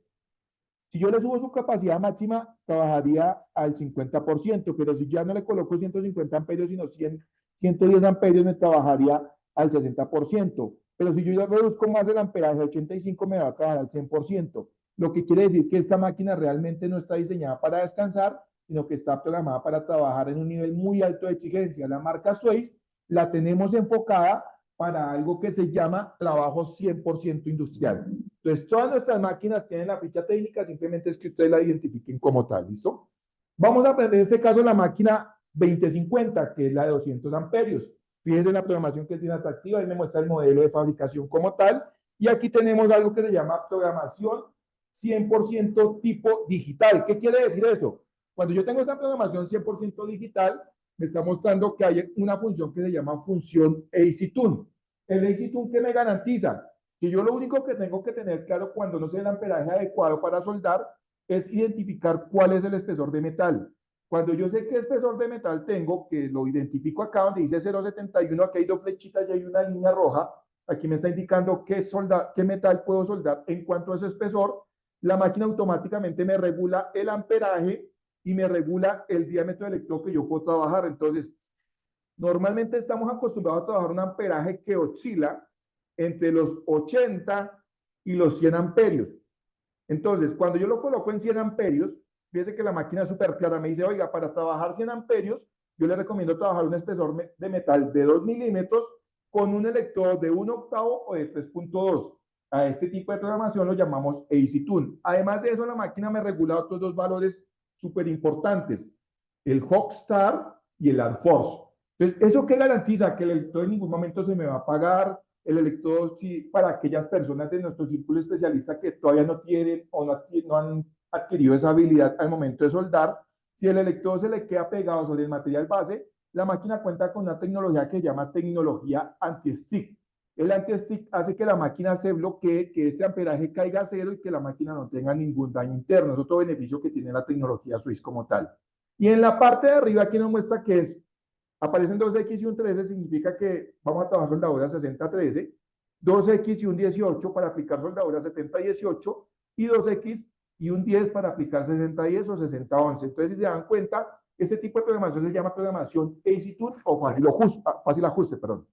Si yo le subo su capacidad máxima, trabajaría al 50%, pero si ya no le coloco 150 amperios, sino 100, 110 amperios, me trabajaría al 60%. Pero si yo ya reduzco más el amperaje a 85, me va a trabajar al 100%. Lo que quiere decir que esta máquina realmente no está diseñada para descansar, sino que está programada para trabajar en un nivel muy alto de exigencia. La marca Suez la tenemos enfocada para algo que se llama trabajo 100% industrial. Entonces, todas nuestras máquinas tienen la ficha técnica, simplemente es que ustedes la identifiquen como tal, ¿listo? Vamos a aprender en este caso la máquina 2050, que es la de 200 amperios. Fíjense en la programación que es bien atractiva, ahí me muestra el modelo de fabricación como tal, y aquí tenemos algo que se llama programación 100% tipo digital. ¿Qué quiere decir eso? Cuando yo tengo esta programación 100% digital, me está mostrando que hay una función que se llama función AC-Tune. El AC-Tune, ¿qué me garantiza? Que yo lo único que tengo que tener claro cuando no sé el amperaje adecuado para soldar es identificar cuál es el espesor de metal. Cuando yo sé qué espesor de metal tengo, que lo identifico acá donde dice 0,71, aquí hay dos flechitas y hay una línea roja, aquí me está indicando qué metal puedo soldar en cuanto a ese espesor, la máquina automáticamente me regula el amperaje y me regula el diámetro del electrodo que yo puedo trabajar. Entonces, normalmente estamos acostumbrados a trabajar un amperaje que oscila entre los 80 y los 100 amperios. Entonces, cuando yo lo coloco en 100 amperios, fíjese que la máquina es súper clara, me dice, oiga, para trabajar 100 amperios, yo le recomiendo trabajar un espesor de metal de 2 milímetros con un electrodo de 1 octavo o de 3.2. A este tipo de programación lo llamamos AC-Tune. Además de eso, la máquina me regula otros dos valores súper importantes, el Hogstar y el ArcForce. Entonces, ¿eso qué garantiza? Que el electrodo en ningún momento se me va a apagar, el electrodo, sí, para aquellas personas de nuestro círculo especialista que todavía no tienen o no han adquirido esa habilidad al momento de soldar, si el electrodo se le queda pegado sobre el material base, la máquina cuenta con una tecnología que se llama tecnología anti-stick. El anti-stick hace que la máquina se bloquee, que este amperaje caiga a cero y que la máquina no tenga ningún daño interno. Es otro beneficio que tiene la tecnología Swiss como tal. Y en la parte de arriba aquí nos muestra que aparecen 2X y un 13, significa que vamos a trabajar soldadura 60-13, 2X y un 18 para aplicar soldadura 70-18 y 2X y un 10 para aplicar 60-10 o 60-11. Entonces, si se dan cuenta, este tipo de programación se llama programación AC-Tune o fácil ajuste, perdón.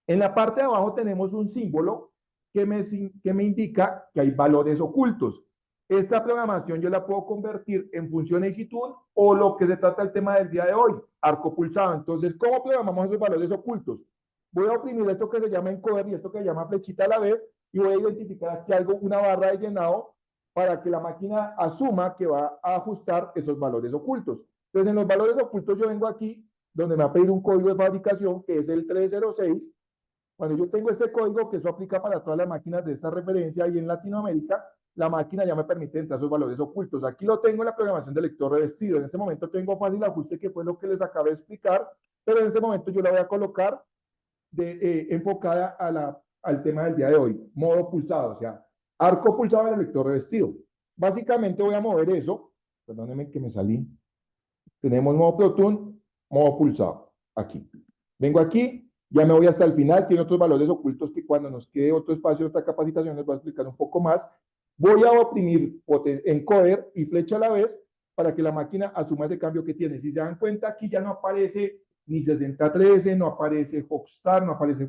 En la parte de abajo tenemos un símbolo que me indica que hay valores ocultos. Esta programación yo la puedo convertir en función AC-Tune o lo que se trata el tema del día de hoy, arco pulsado. Entonces, ¿cómo programamos esos valores ocultos? Voy a oprimir esto que se llama encoder y esto que se llama flechita a la vez y voy a identificar aquí algo, una barra de llenado, para que la máquina asuma que va a ajustar esos valores ocultos. Entonces, en los valores ocultos yo vengo aquí, donde me va a pedir un código de fabricación, que es el 306. Cuando yo tengo este código, que eso aplica para todas las máquinas de esta referencia y en Latinoamérica, la máquina ya me permite entrar esos valores ocultos. Aquí lo tengo en la programación del lector revestido. En este momento tengo fácil ajuste, que fue lo que les acabé de explicar, pero en este momento yo la voy a colocar enfocada al tema del día de hoy, modo pulsado, o sea, arco pulsado en el lector revestido. Básicamente voy a mover eso, perdónenme que me salí. Tenemos modo Plotun, modo pulsado, aquí. Vengo aquí, ya me voy hasta el final, tiene otros valores ocultos que cuando nos quede otro espacio, otra capacitación, les voy a explicar un poco más. Voy a oprimir encoder y flecha a la vez para que la máquina asuma ese cambio que tiene. Si se dan cuenta, aquí ya no aparece ni 6013, no aparece Hogstar, no aparece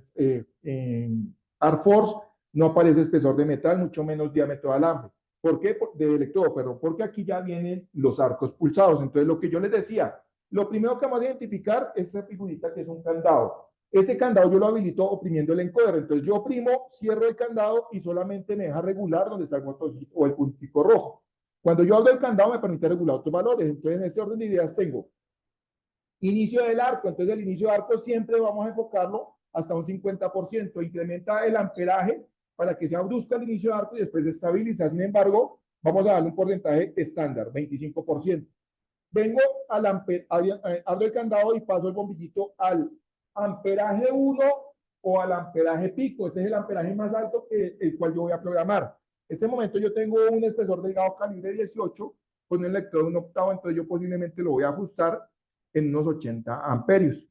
Arforce, no aparece espesor de metal, mucho menos diámetro de alambre. ¿Por qué? De electrodo, perdón, porque aquí ya vienen los arcos pulsados. Entonces, lo que yo les decía, lo primero que vamos a identificar es esta figurita que es un candado. Este candado yo lo habilito oprimiendo el encoder. Entonces, yo oprimo, cierro el candado y solamente me deja regular donde está el botoncito o el puntico rojo. Cuando yo abro el candado, me permite regular otros valores. Entonces, en este orden de ideas tengo inicio del arco. Entonces, el inicio de arco siempre vamos a enfocarlo hasta un 50%. Incrementa el amperaje para que sea brusca el inicio de arco y después se estabiliza. Sin embargo, vamos a darle un porcentaje estándar, 25%. Vengo al abro el candado y paso el bombillito al amperaje 1 o al amperaje pico. Ese es el amperaje más alto que el cual yo voy a programar. En este momento yo tengo un espesor delgado calibre 18 con un electrodo de 1/8, entonces yo posiblemente lo voy a ajustar en unos 80 amperios.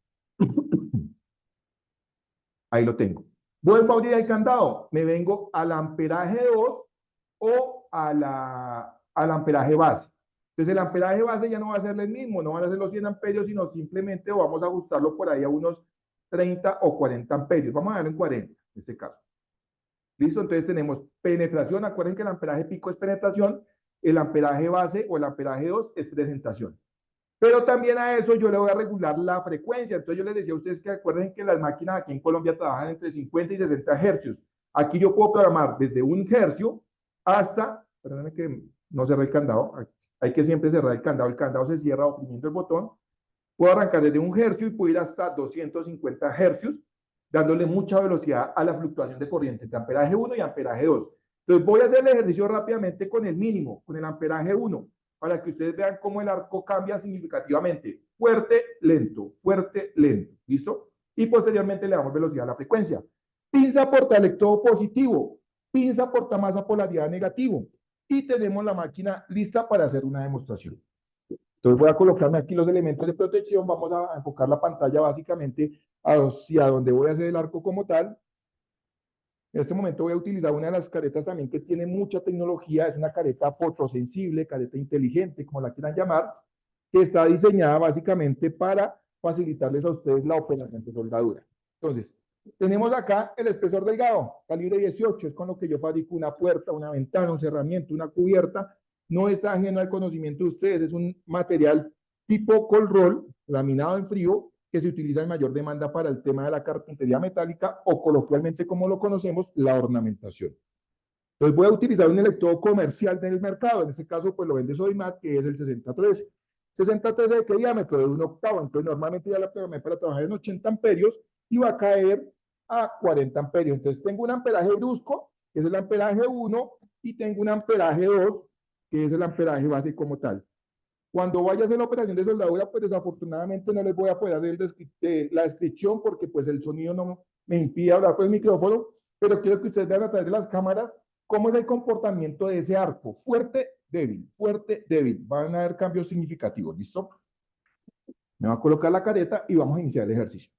Ahí lo tengo. Vuelvo a abrir el candado, me vengo al amperaje 2 o al amperaje base. Entonces el amperaje base ya no va a ser el mismo, no van a ser los 100 amperios, sino simplemente vamos a ajustarlo por ahí a unos 30 o 40 amperios. Vamos a darle en 40 en este caso. ¿Listo? Entonces tenemos penetración. Acuérdense que el amperaje pico es penetración, el amperaje base o el amperaje 2 es presentación. Pero también a eso yo le voy a regular la frecuencia. Entonces yo les decía a ustedes que acuerden que las máquinas aquí en Colombia trabajan entre 50 y 60 hercios. Aquí yo puedo programar desde 1 hercio hasta, perdónenme que no cerré el candado, hay que siempre cerrar el candado se cierra oprimiendo el botón. Puedo arrancar desde 1 hercio y puedo ir hasta 250 hercios, dándole mucha velocidad a la fluctuación de corriente entre amperaje 1 y amperaje 2. Entonces voy a hacer el ejercicio rápidamente con el mínimo, con el amperaje 1, para que ustedes vean cómo el arco cambia significativamente. Fuerte, lento, ¿listo? Y posteriormente le damos velocidad a la frecuencia. Pinza portaelectrodo positivo, pinza portamasa polaridad negativo. Y tenemos la máquina lista para hacer una demostración. Entonces voy a colocarme aquí los elementos de protección, vamos a enfocar la pantalla básicamente hacia donde voy a hacer el arco como tal. En este momento voy a utilizar una de las caretas también que tiene mucha tecnología, es una careta fotosensible, careta inteligente, como la quieran llamar, que está diseñada básicamente para facilitarles a ustedes la operación de soldadura. Entonces, tenemos acá el espesor delgado, calibre 18, es con lo que yo fabrico una puerta, una ventana, un cerramiento, una cubierta. No está ajeno al conocimiento de ustedes, es un material tipo cold roll, laminado en frío, que se utiliza en mayor demanda para el tema de la carpintería metálica o coloquialmente como lo conocemos, la ornamentación. Entonces voy a utilizar un electrodo comercial del mercado, en este caso pues lo vende Sodimac, que es el 6013. 6013 de qué diámetro? De 1/8, entonces normalmente ya la programé para trabajar en 80 amperios y va a caer a 40 amperios. Entonces tengo un amperaje brusco, que es el amperaje 1, y tengo un amperaje 2, que es el amperaje base como tal. Cuando vaya a hacer la operación de soldadura, pues desafortunadamente no les voy a poder hacer la descripción porque pues el sonido no me impide hablar por el micrófono, pero quiero que ustedes vean a través de las cámaras cómo es el comportamiento de ese arco. Fuerte, débil, fuerte, débil. Van a haber cambios significativos, ¿listo? Me va a colocar la careta y vamos a iniciar el ejercicio.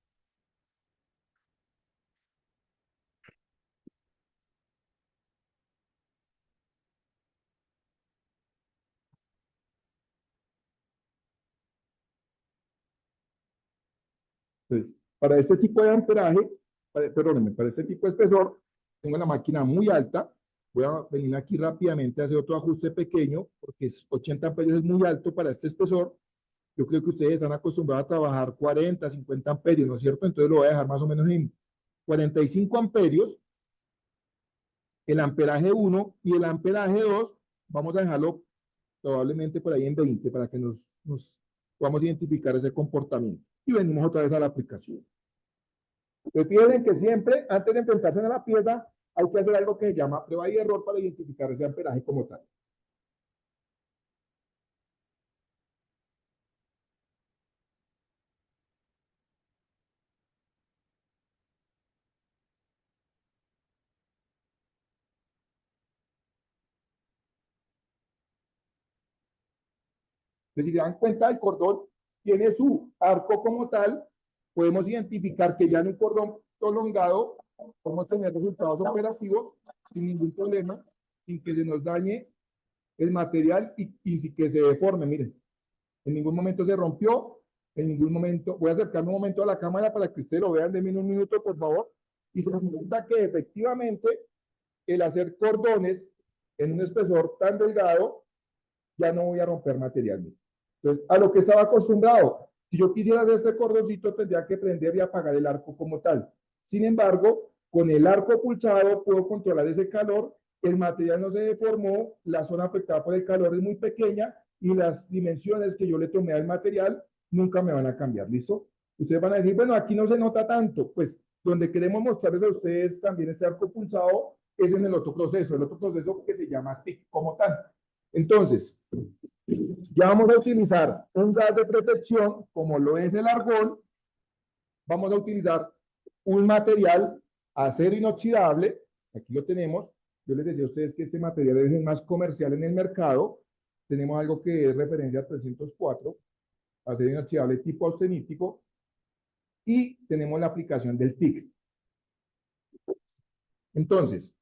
Entonces, para este tipo de amperaje, perdónenme, para este tipo de espesor, tengo la máquina muy alta. Voy a venir aquí rápidamente a hacer otro ajuste pequeño, porque 80 amperios es muy alto para este espesor. Yo creo que ustedes están acostumbrados a trabajar 40, 50 amperios, ¿no es cierto? Entonces lo voy a dejar más o menos en 45 amperios. el amperaje 1 y el amperaje 2, vamos a dejarlo probablemente por ahí en 20 para que nos podamos identificar ese comportamiento. Y venimos otra vez a la aplicación. Recuerden que siempre, antes de enfrentarse a la pieza, hay que hacer algo que se llama prueba y error para identificar ese amperaje como tal. Entonces, si se dan cuenta, el cordón tiene su arco como tal. Podemos identificar que ya en un cordón prolongado podemos tener resultados operativos sin ningún problema, sin que se nos dañe el material y sin que se deforme. Miren, en ningún momento se rompió, en ningún momento. Voy a acercarme un momento a la cámara para que ustedes lo vean. Denme un minuto, por favor. Y se resulta que efectivamente el hacer cordones en un espesor tan delgado, ya no voy a romper material. Entonces, a lo que estaba acostumbrado, si yo quisiera hacer este cordoncito, tendría que prender y apagar el arco como tal. Sin embargo, con el arco pulsado puedo controlar ese calor, el material no se deformó, la zona afectada por el calor es muy pequeña y las dimensiones que yo le tomé al material nunca me van a cambiar, ¿listo? Ustedes van a decir, bueno, aquí no se nota tanto, pues donde queremos mostrarles a ustedes también este arco pulsado es en el otro proceso que se llama TIC como tal. Entonces, ya vamos a utilizar un gas de protección, como lo es el argón. Vamos a utilizar un material acero inoxidable. Aquí lo tenemos. Yo les decía a ustedes que este material es el más comercial en el mercado. Tenemos algo que es referencia a 304, acero inoxidable tipo austenítico. Y tenemos la aplicación del TIC. Entonces,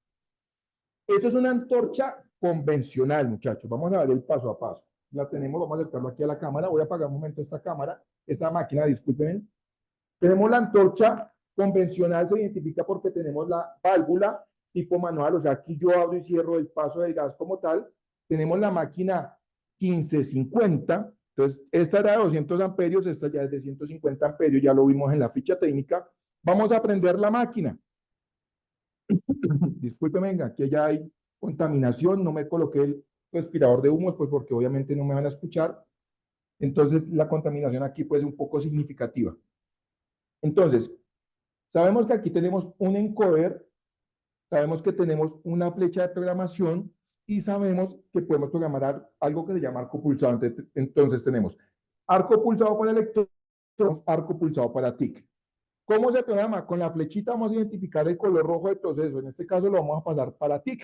esto es una antorcha convencional, muchachos. Vamos a ver el paso a paso. La tenemos, vamos a acercarlo aquí a la cámara. Voy a apagar un momento esta cámara, esta máquina, disculpen. Tenemos la antorcha convencional, se identifica porque tenemos la válvula tipo manual, o sea, aquí yo abro y cierro el paso del gas como tal. Tenemos la máquina 1550, entonces esta era de 200 amperios, esta ya es de 150 amperios, ya lo vimos en la ficha técnica. Vamos a prender la máquina. Discúlpeme, venga, aquí ya hay contaminación, no me coloqué el respirador de humos, pues porque obviamente no me van a escuchar. Entonces la contaminación aquí puede ser un poco significativa. Entonces, sabemos que aquí tenemos un encoder, sabemos que tenemos una flecha de programación y sabemos que podemos programar algo que se llama arco pulsado. Entonces tenemos arco pulsado para electrones, arco pulsado para TIC. ¿Cómo se programa? Con la flechita vamos a identificar el color rojo del proceso. En este caso lo vamos a pasar para TIC.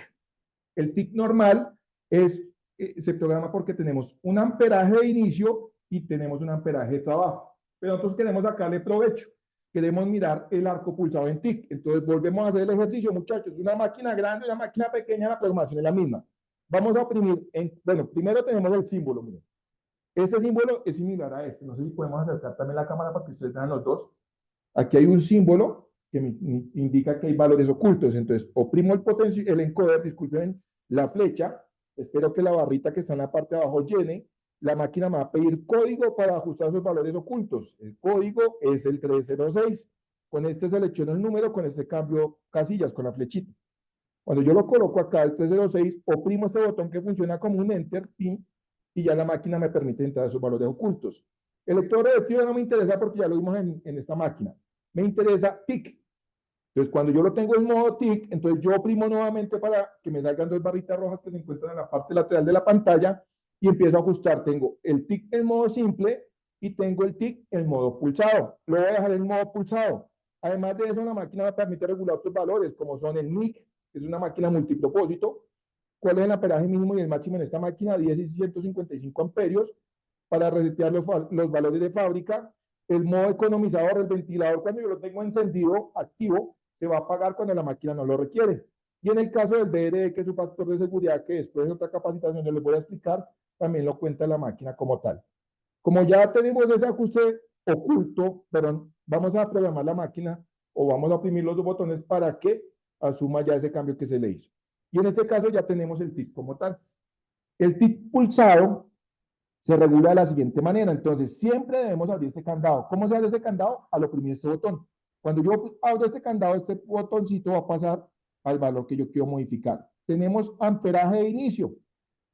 El TIC normal se programa porque tenemos un amperaje de inicio y tenemos un amperaje de trabajo. Pero nosotros queremos sacarle provecho. Queremos mirar el arco pulsado en TIC. Entonces volvemos a hacer el ejercicio, muchachos. Una máquina grande y una máquina pequeña, la programación es la misma. Vamos a oprimir. Bueno, primero tenemos el símbolo. Miren. Este símbolo es similar a este. No sé si podemos acercar también la cámara para que ustedes vean los dos. Aquí hay un símbolo que me indica que hay valores ocultos. Entonces, oprimo el encoder, disculpen, la flecha. Espero que la barrita que está en la parte de abajo llene. La máquina me va a pedir código para ajustar esos valores ocultos. El código es el 306. Con este selecciono el número, con este cambio casillas, con la flechita. Cuando yo lo coloco acá, el 306, oprimo este botón que funciona como un Enter, pin, y ya la máquina me permite entrar esos valores ocultos. El lector revertido no me interesa porque ya lo vimos en esta máquina. Me interesa TIC. Entonces, cuando yo lo tengo en modo TIC, entonces yo oprimo nuevamente para que me salgan dos barritas rojas que se encuentran en la parte lateral de la pantalla y empiezo a ajustar. Tengo el TIC en modo simple y tengo el TIC en modo pulsado. Lo voy a dejar en modo pulsado. Además de eso, la máquina me permite regular otros valores, como son el MIC, que es una máquina multipropósito. ¿Cuál es el amperaje mínimo y el máximo en esta máquina? 10 y 155 amperios. Para resetear los valores de fábrica. El modo economizador, el ventilador, cuando yo lo tengo encendido, activo, se va a apagar cuando la máquina no lo requiere. Y en el caso del BRE, que es un factor de seguridad que después de otra capacitación les voy a explicar, también lo cuenta la máquina como tal. Como ya tenemos ese ajuste oculto, pero vamos a programar la máquina o vamos a oprimir los dos botones para que asuma ya ese cambio que se le hizo. Y en este caso ya tenemos el TIC como tal. El TIC pulsado se regula de la siguiente manera. Entonces, siempre debemos abrir este candado. ¿Cómo se abre ese candado? Al oprimir este botón. Cuando yo abro este candado, este botoncito va a pasar al valor que yo quiero modificar. Tenemos amperaje de inicio.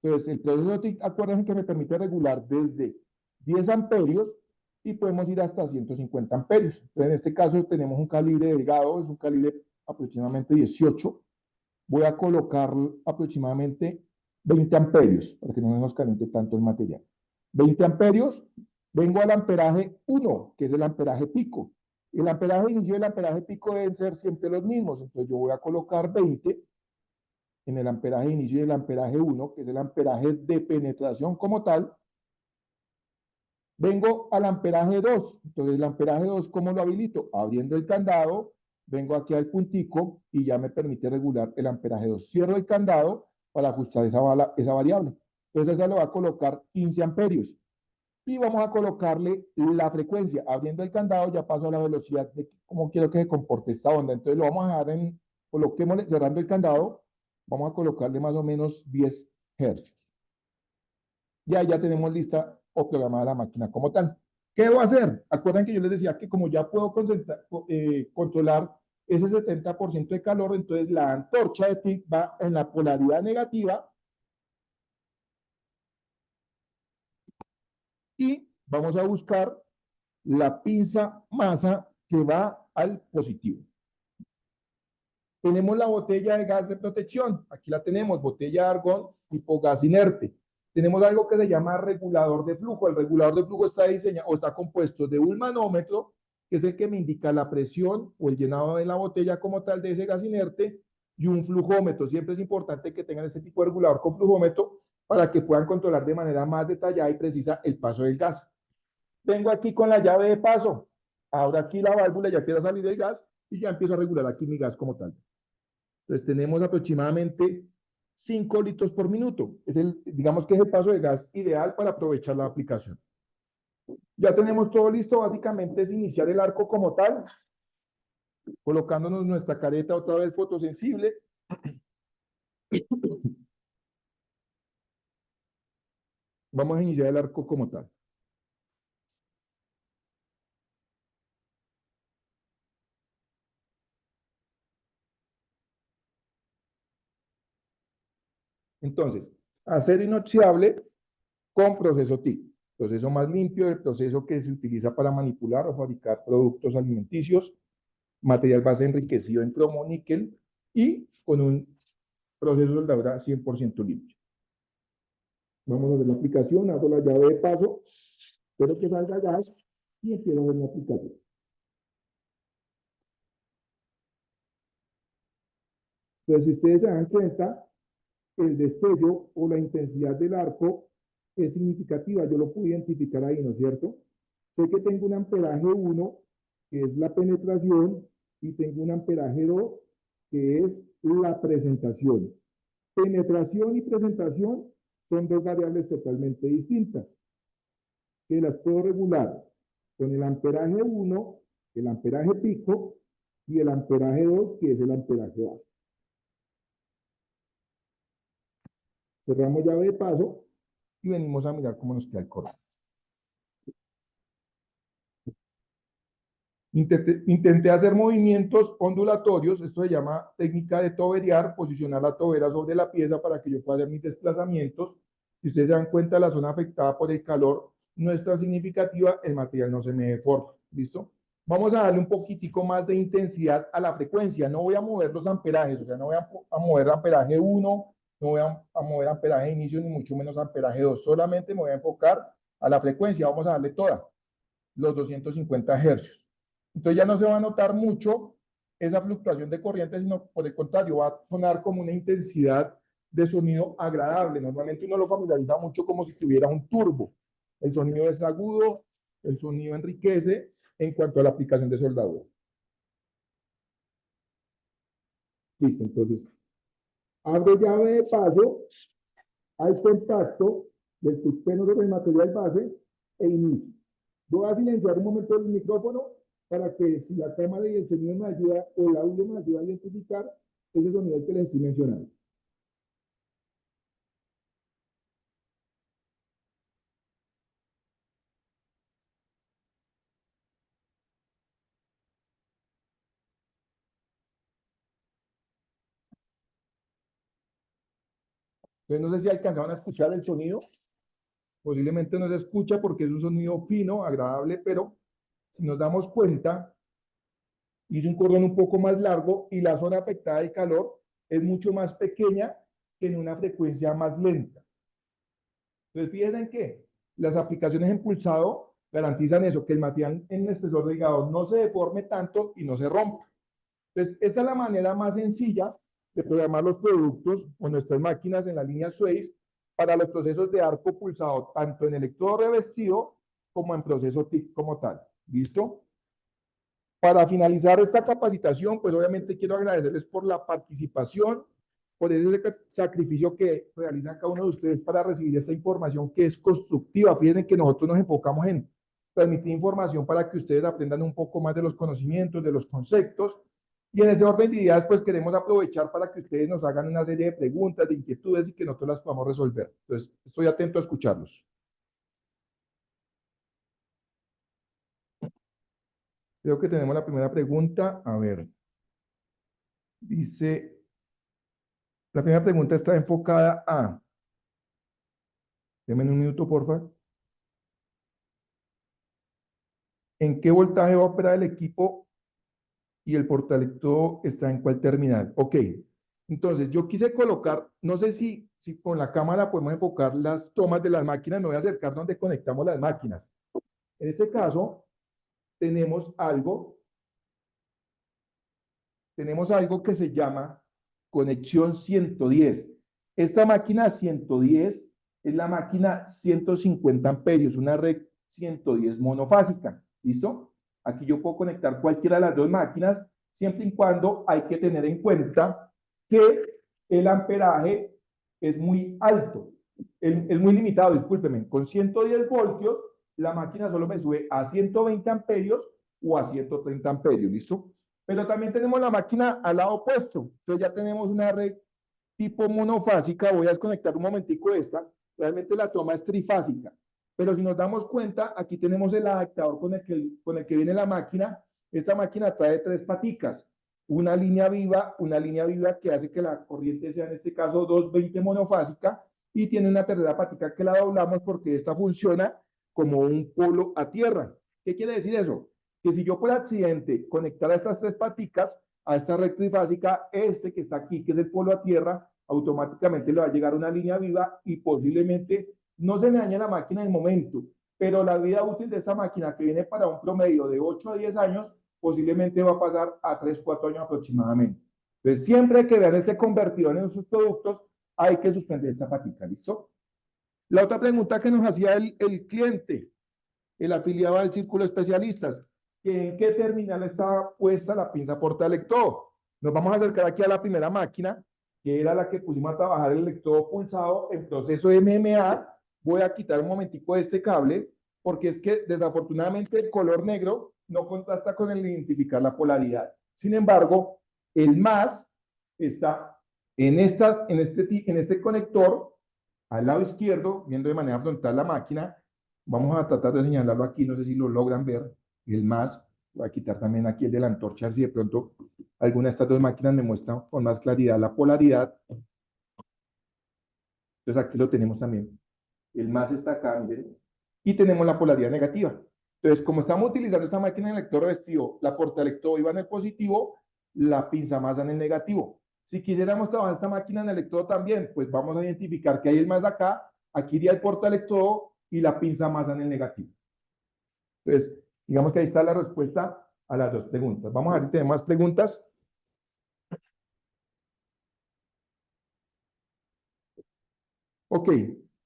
Entonces, el proceso TIC, acuérdense que me permite regular desde 10 amperios y podemos ir hasta 150 amperios. Entonces, en este caso tenemos un calibre delgado, es un calibre aproximadamente 18. Voy a colocar aproximadamente 20 amperios para que no nos caliente tanto el material. 20 amperios, vengo al amperaje 1, que es el amperaje pico. El amperaje de inicio y el amperaje pico deben ser siempre los mismos. Entonces yo voy a colocar 20 en el amperaje de inicio y el amperaje 1, que es el amperaje de penetración como tal. Vengo al amperaje 2. Entonces el amperaje 2, ¿cómo lo habilito? Abriendo el candado, vengo aquí al puntico y ya me permite regular el amperaje 2. Cierro el candado para ajustar esa variable. Entonces esa le va a colocar 15 amperios. Y vamos a colocarle la frecuencia. Abriendo el candado ya paso a la velocidad de cómo quiero que se comporte esta onda. Entonces lo vamos a dejar en, coloquémosle, cerrando el candado, vamos a colocarle más o menos 10 hercios. Ya tenemos lista o programada la máquina como tal. ¿Qué debo hacer? Acuerdan que yo les decía que como ya puedo controlar ese 70% de calor, entonces la antorcha de TIC va en la polaridad negativa y vamos a buscar la pinza masa que va al positivo. Tenemos la botella de gas de protección. Aquí la tenemos, botella de argón tipo gas inerte. Tenemos algo que se llama regulador de flujo. El regulador de flujo está diseñado o está compuesto de un manómetro, que es el que me indica la presión o el llenado de la botella como tal de ese gas inerte, y un flujómetro. Siempre es importante que tengan este tipo de regulador con flujómetro para que puedan controlar de manera más detallada y precisa el paso del gas. Vengo aquí con la llave de paso. Ahora aquí la válvula ya empieza a salir el gas y ya empiezo a regular aquí mi gas como tal. Entonces tenemos aproximadamente 5 litros por minuto. Digamos que es el paso de gas ideal para aprovechar la aplicación. Ya tenemos todo listo. Básicamente es iniciar el arco como tal, colocándonos nuestra careta otra vez fotosensible. Vamos a iniciar el arco como tal. Entonces, acero inoxidable con proceso TIC. Proceso más limpio, el proceso que se utiliza para manipular o fabricar productos alimenticios, material base enriquecido en cromo, níquel y con un proceso de soldadura 100% limpio. Vamos a ver la aplicación, hago la llave de paso, espero que salga gas y empiezo a ver la aplicación. Entonces, si ustedes se dan cuenta, el destello o la intensidad del arco es significativa. Yo lo puedo identificar ahí, ¿no es cierto? Sé que tengo un amperaje 1, que es la penetración, y tengo un amperaje 2, que es la presentación. Penetración y presentación son dos variables totalmente distintas, que las puedo regular con el amperaje 1, el amperaje pico, y el amperaje 2, que es el amperaje base. Cerramos llave de paso y venimos a mirar cómo nos queda el corte. Intenté hacer movimientos ondulatorios, esto se llama técnica de toberear, posicionar la tobera sobre la pieza para que yo pueda hacer mis desplazamientos. Si ustedes se dan cuenta, la zona afectada por el calor no es tan significativa, el material no se me deforma. ¿Listo? Vamos a darle un poquitico más de intensidad a la frecuencia. No voy a mover los amperajes, o sea, no voy a mover amperaje 1, no voy a mover amperaje de inicio, ni mucho menos amperaje 2. Solamente me voy a enfocar a la frecuencia. Vamos a darle toda, los 250 hercios. Entonces ya no se va a notar mucho esa fluctuación de corriente, sino por el contrario, va a sonar como una intensidad de sonido agradable. Normalmente uno lo familiariza mucho como si tuviera un turbo. El sonido es agudo, el sonido enriquece en cuanto a la aplicación de soldadura. Listo, entonces abro llave de paso al contacto del tungsteno sobre el material base e inicio. Voy a silenciar un momento el micrófono para que si la cámara y el sonido me ayuda o el audio me ayuda a identificar ese sonido que les estoy mencionando. Entonces, no sé si alcanzaban a escuchar el sonido. Posiblemente no se escucha porque es un sonido fino, agradable, pero si nos damos cuenta, hice un cordón un poco más largo y la zona afectada del calor es mucho más pequeña que en una frecuencia más lenta. Entonces, fíjense en que las aplicaciones en pulsado garantizan eso, que el material en el espesor delgado no se deforme tanto y no se rompa. Entonces, esta es la manera más sencilla de programar los productos o nuestras máquinas en la línea Swayze para los procesos de arco pulsado, tanto en electrodo revestido como en proceso TIC como tal. ¿Listo? Para finalizar esta capacitación, pues obviamente quiero agradecerles por la participación, por ese sacrificio que realizan cada uno de ustedes para recibir esta información que es constructiva. Fíjense que nosotros nos enfocamos en transmitir información para que ustedes aprendan un poco más de los conocimientos, de los conceptos. Y en ese orden de ideas, pues queremos aprovechar para que ustedes nos hagan una serie de preguntas, de inquietudes y que nosotros las podamos resolver. Entonces, estoy atento a escucharlos. Creo que tenemos la primera pregunta. A ver, dice, la primera pregunta está enfocada a, denme un minuto, por favor. ¿En qué voltaje va a operar el equipo y el portaelectrodo está en cuál terminal? Ok, entonces yo quise colocar, no sé si con la cámara podemos enfocar las tomas de las máquinas, me voy a acercar donde conectamos las máquinas. En este caso, tenemos algo que se llama conexión 110. Esta máquina 110 es la máquina 150 amperios, una red 110 monofásica. ¿Listo? Aquí yo puedo conectar cualquiera de las dos máquinas, siempre y cuando hay que tener en cuenta que el amperaje es muy alto, es muy limitado, discúlpeme. Con 110 voltios, la máquina solo me sube a 120 amperios o a 130 amperios, ¿listo? Pero también tenemos la máquina al lado opuesto. Entonces ya tenemos una red tipo monofásica. Voy a desconectar un momentico esta. Realmente la toma es trifásica. Pero si nos damos cuenta, aquí tenemos el adaptador con el que viene la máquina. Esta máquina trae tres paticas. Una línea viva que hace que la corriente sea en este caso 220 monofásica y tiene una tercera patica que la doblamos porque esta funciona como un polo a tierra. ¿Qué quiere decir eso? Que si yo por accidente conectara estas tres paticas a esta red trifásica, este que está aquí, que es el polo a tierra, automáticamente le va a llegar una línea viva y posiblemente no se me dañe la máquina en el momento, pero la vida útil de esta máquina, que viene para un promedio de 8 a 10 años, posiblemente va a pasar a 3, 4 años aproximadamente. Entonces, siempre que vean este convertidor en sus productos, hay que suspender esta patica, ¿listo? La otra pregunta que nos hacía el cliente, el afiliado al círculo de especialistas, ¿en qué terminal está puesta la pinza portaelectrodo? Nos vamos a acercar aquí a la primera máquina, que era la que pusimos a trabajar el electrodo pulsado en proceso MMA. Voy a quitar un momentico este cable, porque es que desafortunadamente el color negro no contrasta con el identificar la polaridad. Sin embargo, el más está en este conector, al lado izquierdo, viendo de manera frontal la máquina. Vamos a tratar de señalarlo aquí, no sé si lo logran ver, el más. Voy a quitar también aquí el de la antorcha, a ver si de pronto alguna de estas dos máquinas me muestra con más claridad la polaridad. Entonces aquí lo tenemos también. El más está acá, miren. Y tenemos la polaridad negativa. Entonces, como estamos utilizando esta máquina de electrodo revestido, la portaelectrodo iba en el positivo, la pinza masa en el negativo. Si quisiéramos trabajar esta máquina en electrodo también, pues vamos a identificar que hay el más acá, aquí iría el portaelectrodo y la pinza masa en el negativo. Entonces, digamos que ahí está la respuesta a las dos preguntas. Vamos a ver si tenemos más preguntas. Ok,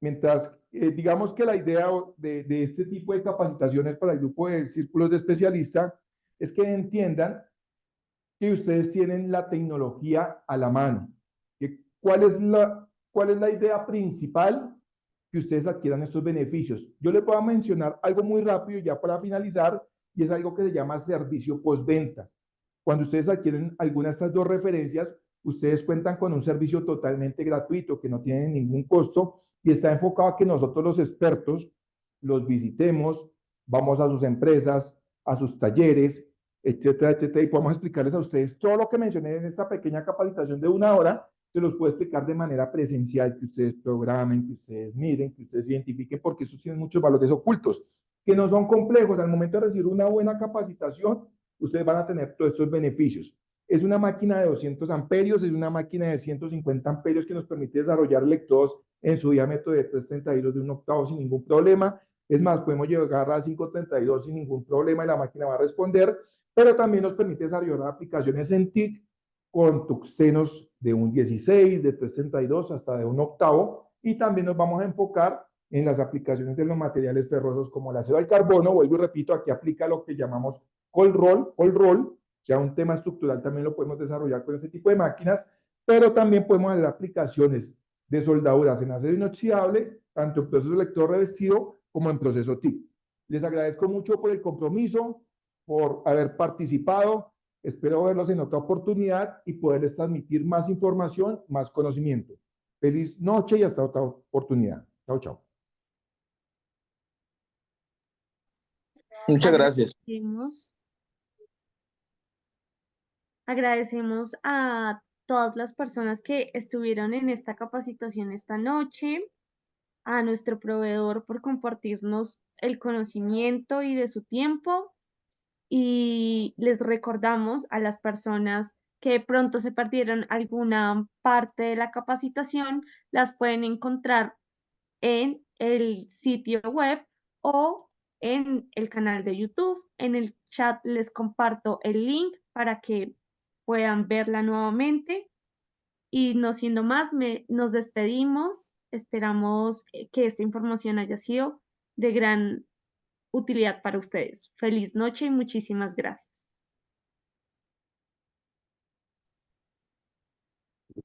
mientras, digamos que la idea de este tipo de capacitaciones para el grupo de círculos de especialistas es que entiendan que ustedes tienen la tecnología a la mano. ¿Cuál es la idea principal? Que ustedes adquieran estos beneficios. Yo les voy a mencionar algo muy rápido ya para finalizar, y es algo que se llama servicio postventa. Cuando ustedes adquieren alguna de estas dos referencias, ustedes cuentan con un servicio totalmente gratuito que no tiene ningún costo y está enfocado a que nosotros los expertos los visitemos, vamos a sus empresas, a sus talleres, etcétera, etcétera, y podemos explicarles a ustedes todo lo que mencioné en esta pequeña capacitación de 1 hora, se los puedo explicar de manera presencial, que ustedes programen, que ustedes miren, que ustedes identifiquen, porque eso tiene muchos valores ocultos, que no son complejos. Al momento de recibir una buena capacitación, ustedes van a tener todos estos beneficios. Es una máquina de 200 amperios, es una máquina de 150 amperios que nos permite desarrollar electrodos en su diámetro de 332 de un octavo sin ningún problema. Es más, podemos llegar a 532 sin ningún problema y la máquina va a responder, pero también nos permite desarrollar aplicaciones en TIC con tuxtenos de un 16, de 332 hasta de un octavo, y también nos vamos a enfocar en las aplicaciones de los materiales ferrosos como el acero al carbono. Vuelvo y repito, aquí aplica lo que llamamos cold roll, o sea, un tema estructural también lo podemos desarrollar con ese tipo de máquinas, pero también podemos hacer aplicaciones de soldaduras en acero inoxidable, tanto en proceso electrodo revestido como en proceso TIC. Les agradezco mucho por el compromiso, por haber participado. Espero verlos en otra oportunidad y poderles transmitir más información, más conocimiento. Feliz noche y hasta otra oportunidad. Chao, chao. Muchas gracias. Agradecemos a todas las personas que estuvieron en esta capacitación esta noche, a nuestro proveedor por compartirnos el conocimiento y de su tiempo. Y les recordamos a las personas que de pronto se perdieron alguna parte de la capacitación, las pueden encontrar en el sitio web o en el canal de YouTube. En el chat les comparto el link para que puedan verla nuevamente. Y no siendo más, nos despedimos. Esperamos que esta información haya sido de gran utilidad para ustedes. Feliz noche y muchísimas gracias.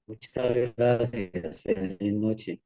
Muchas gracias. Feliz noche.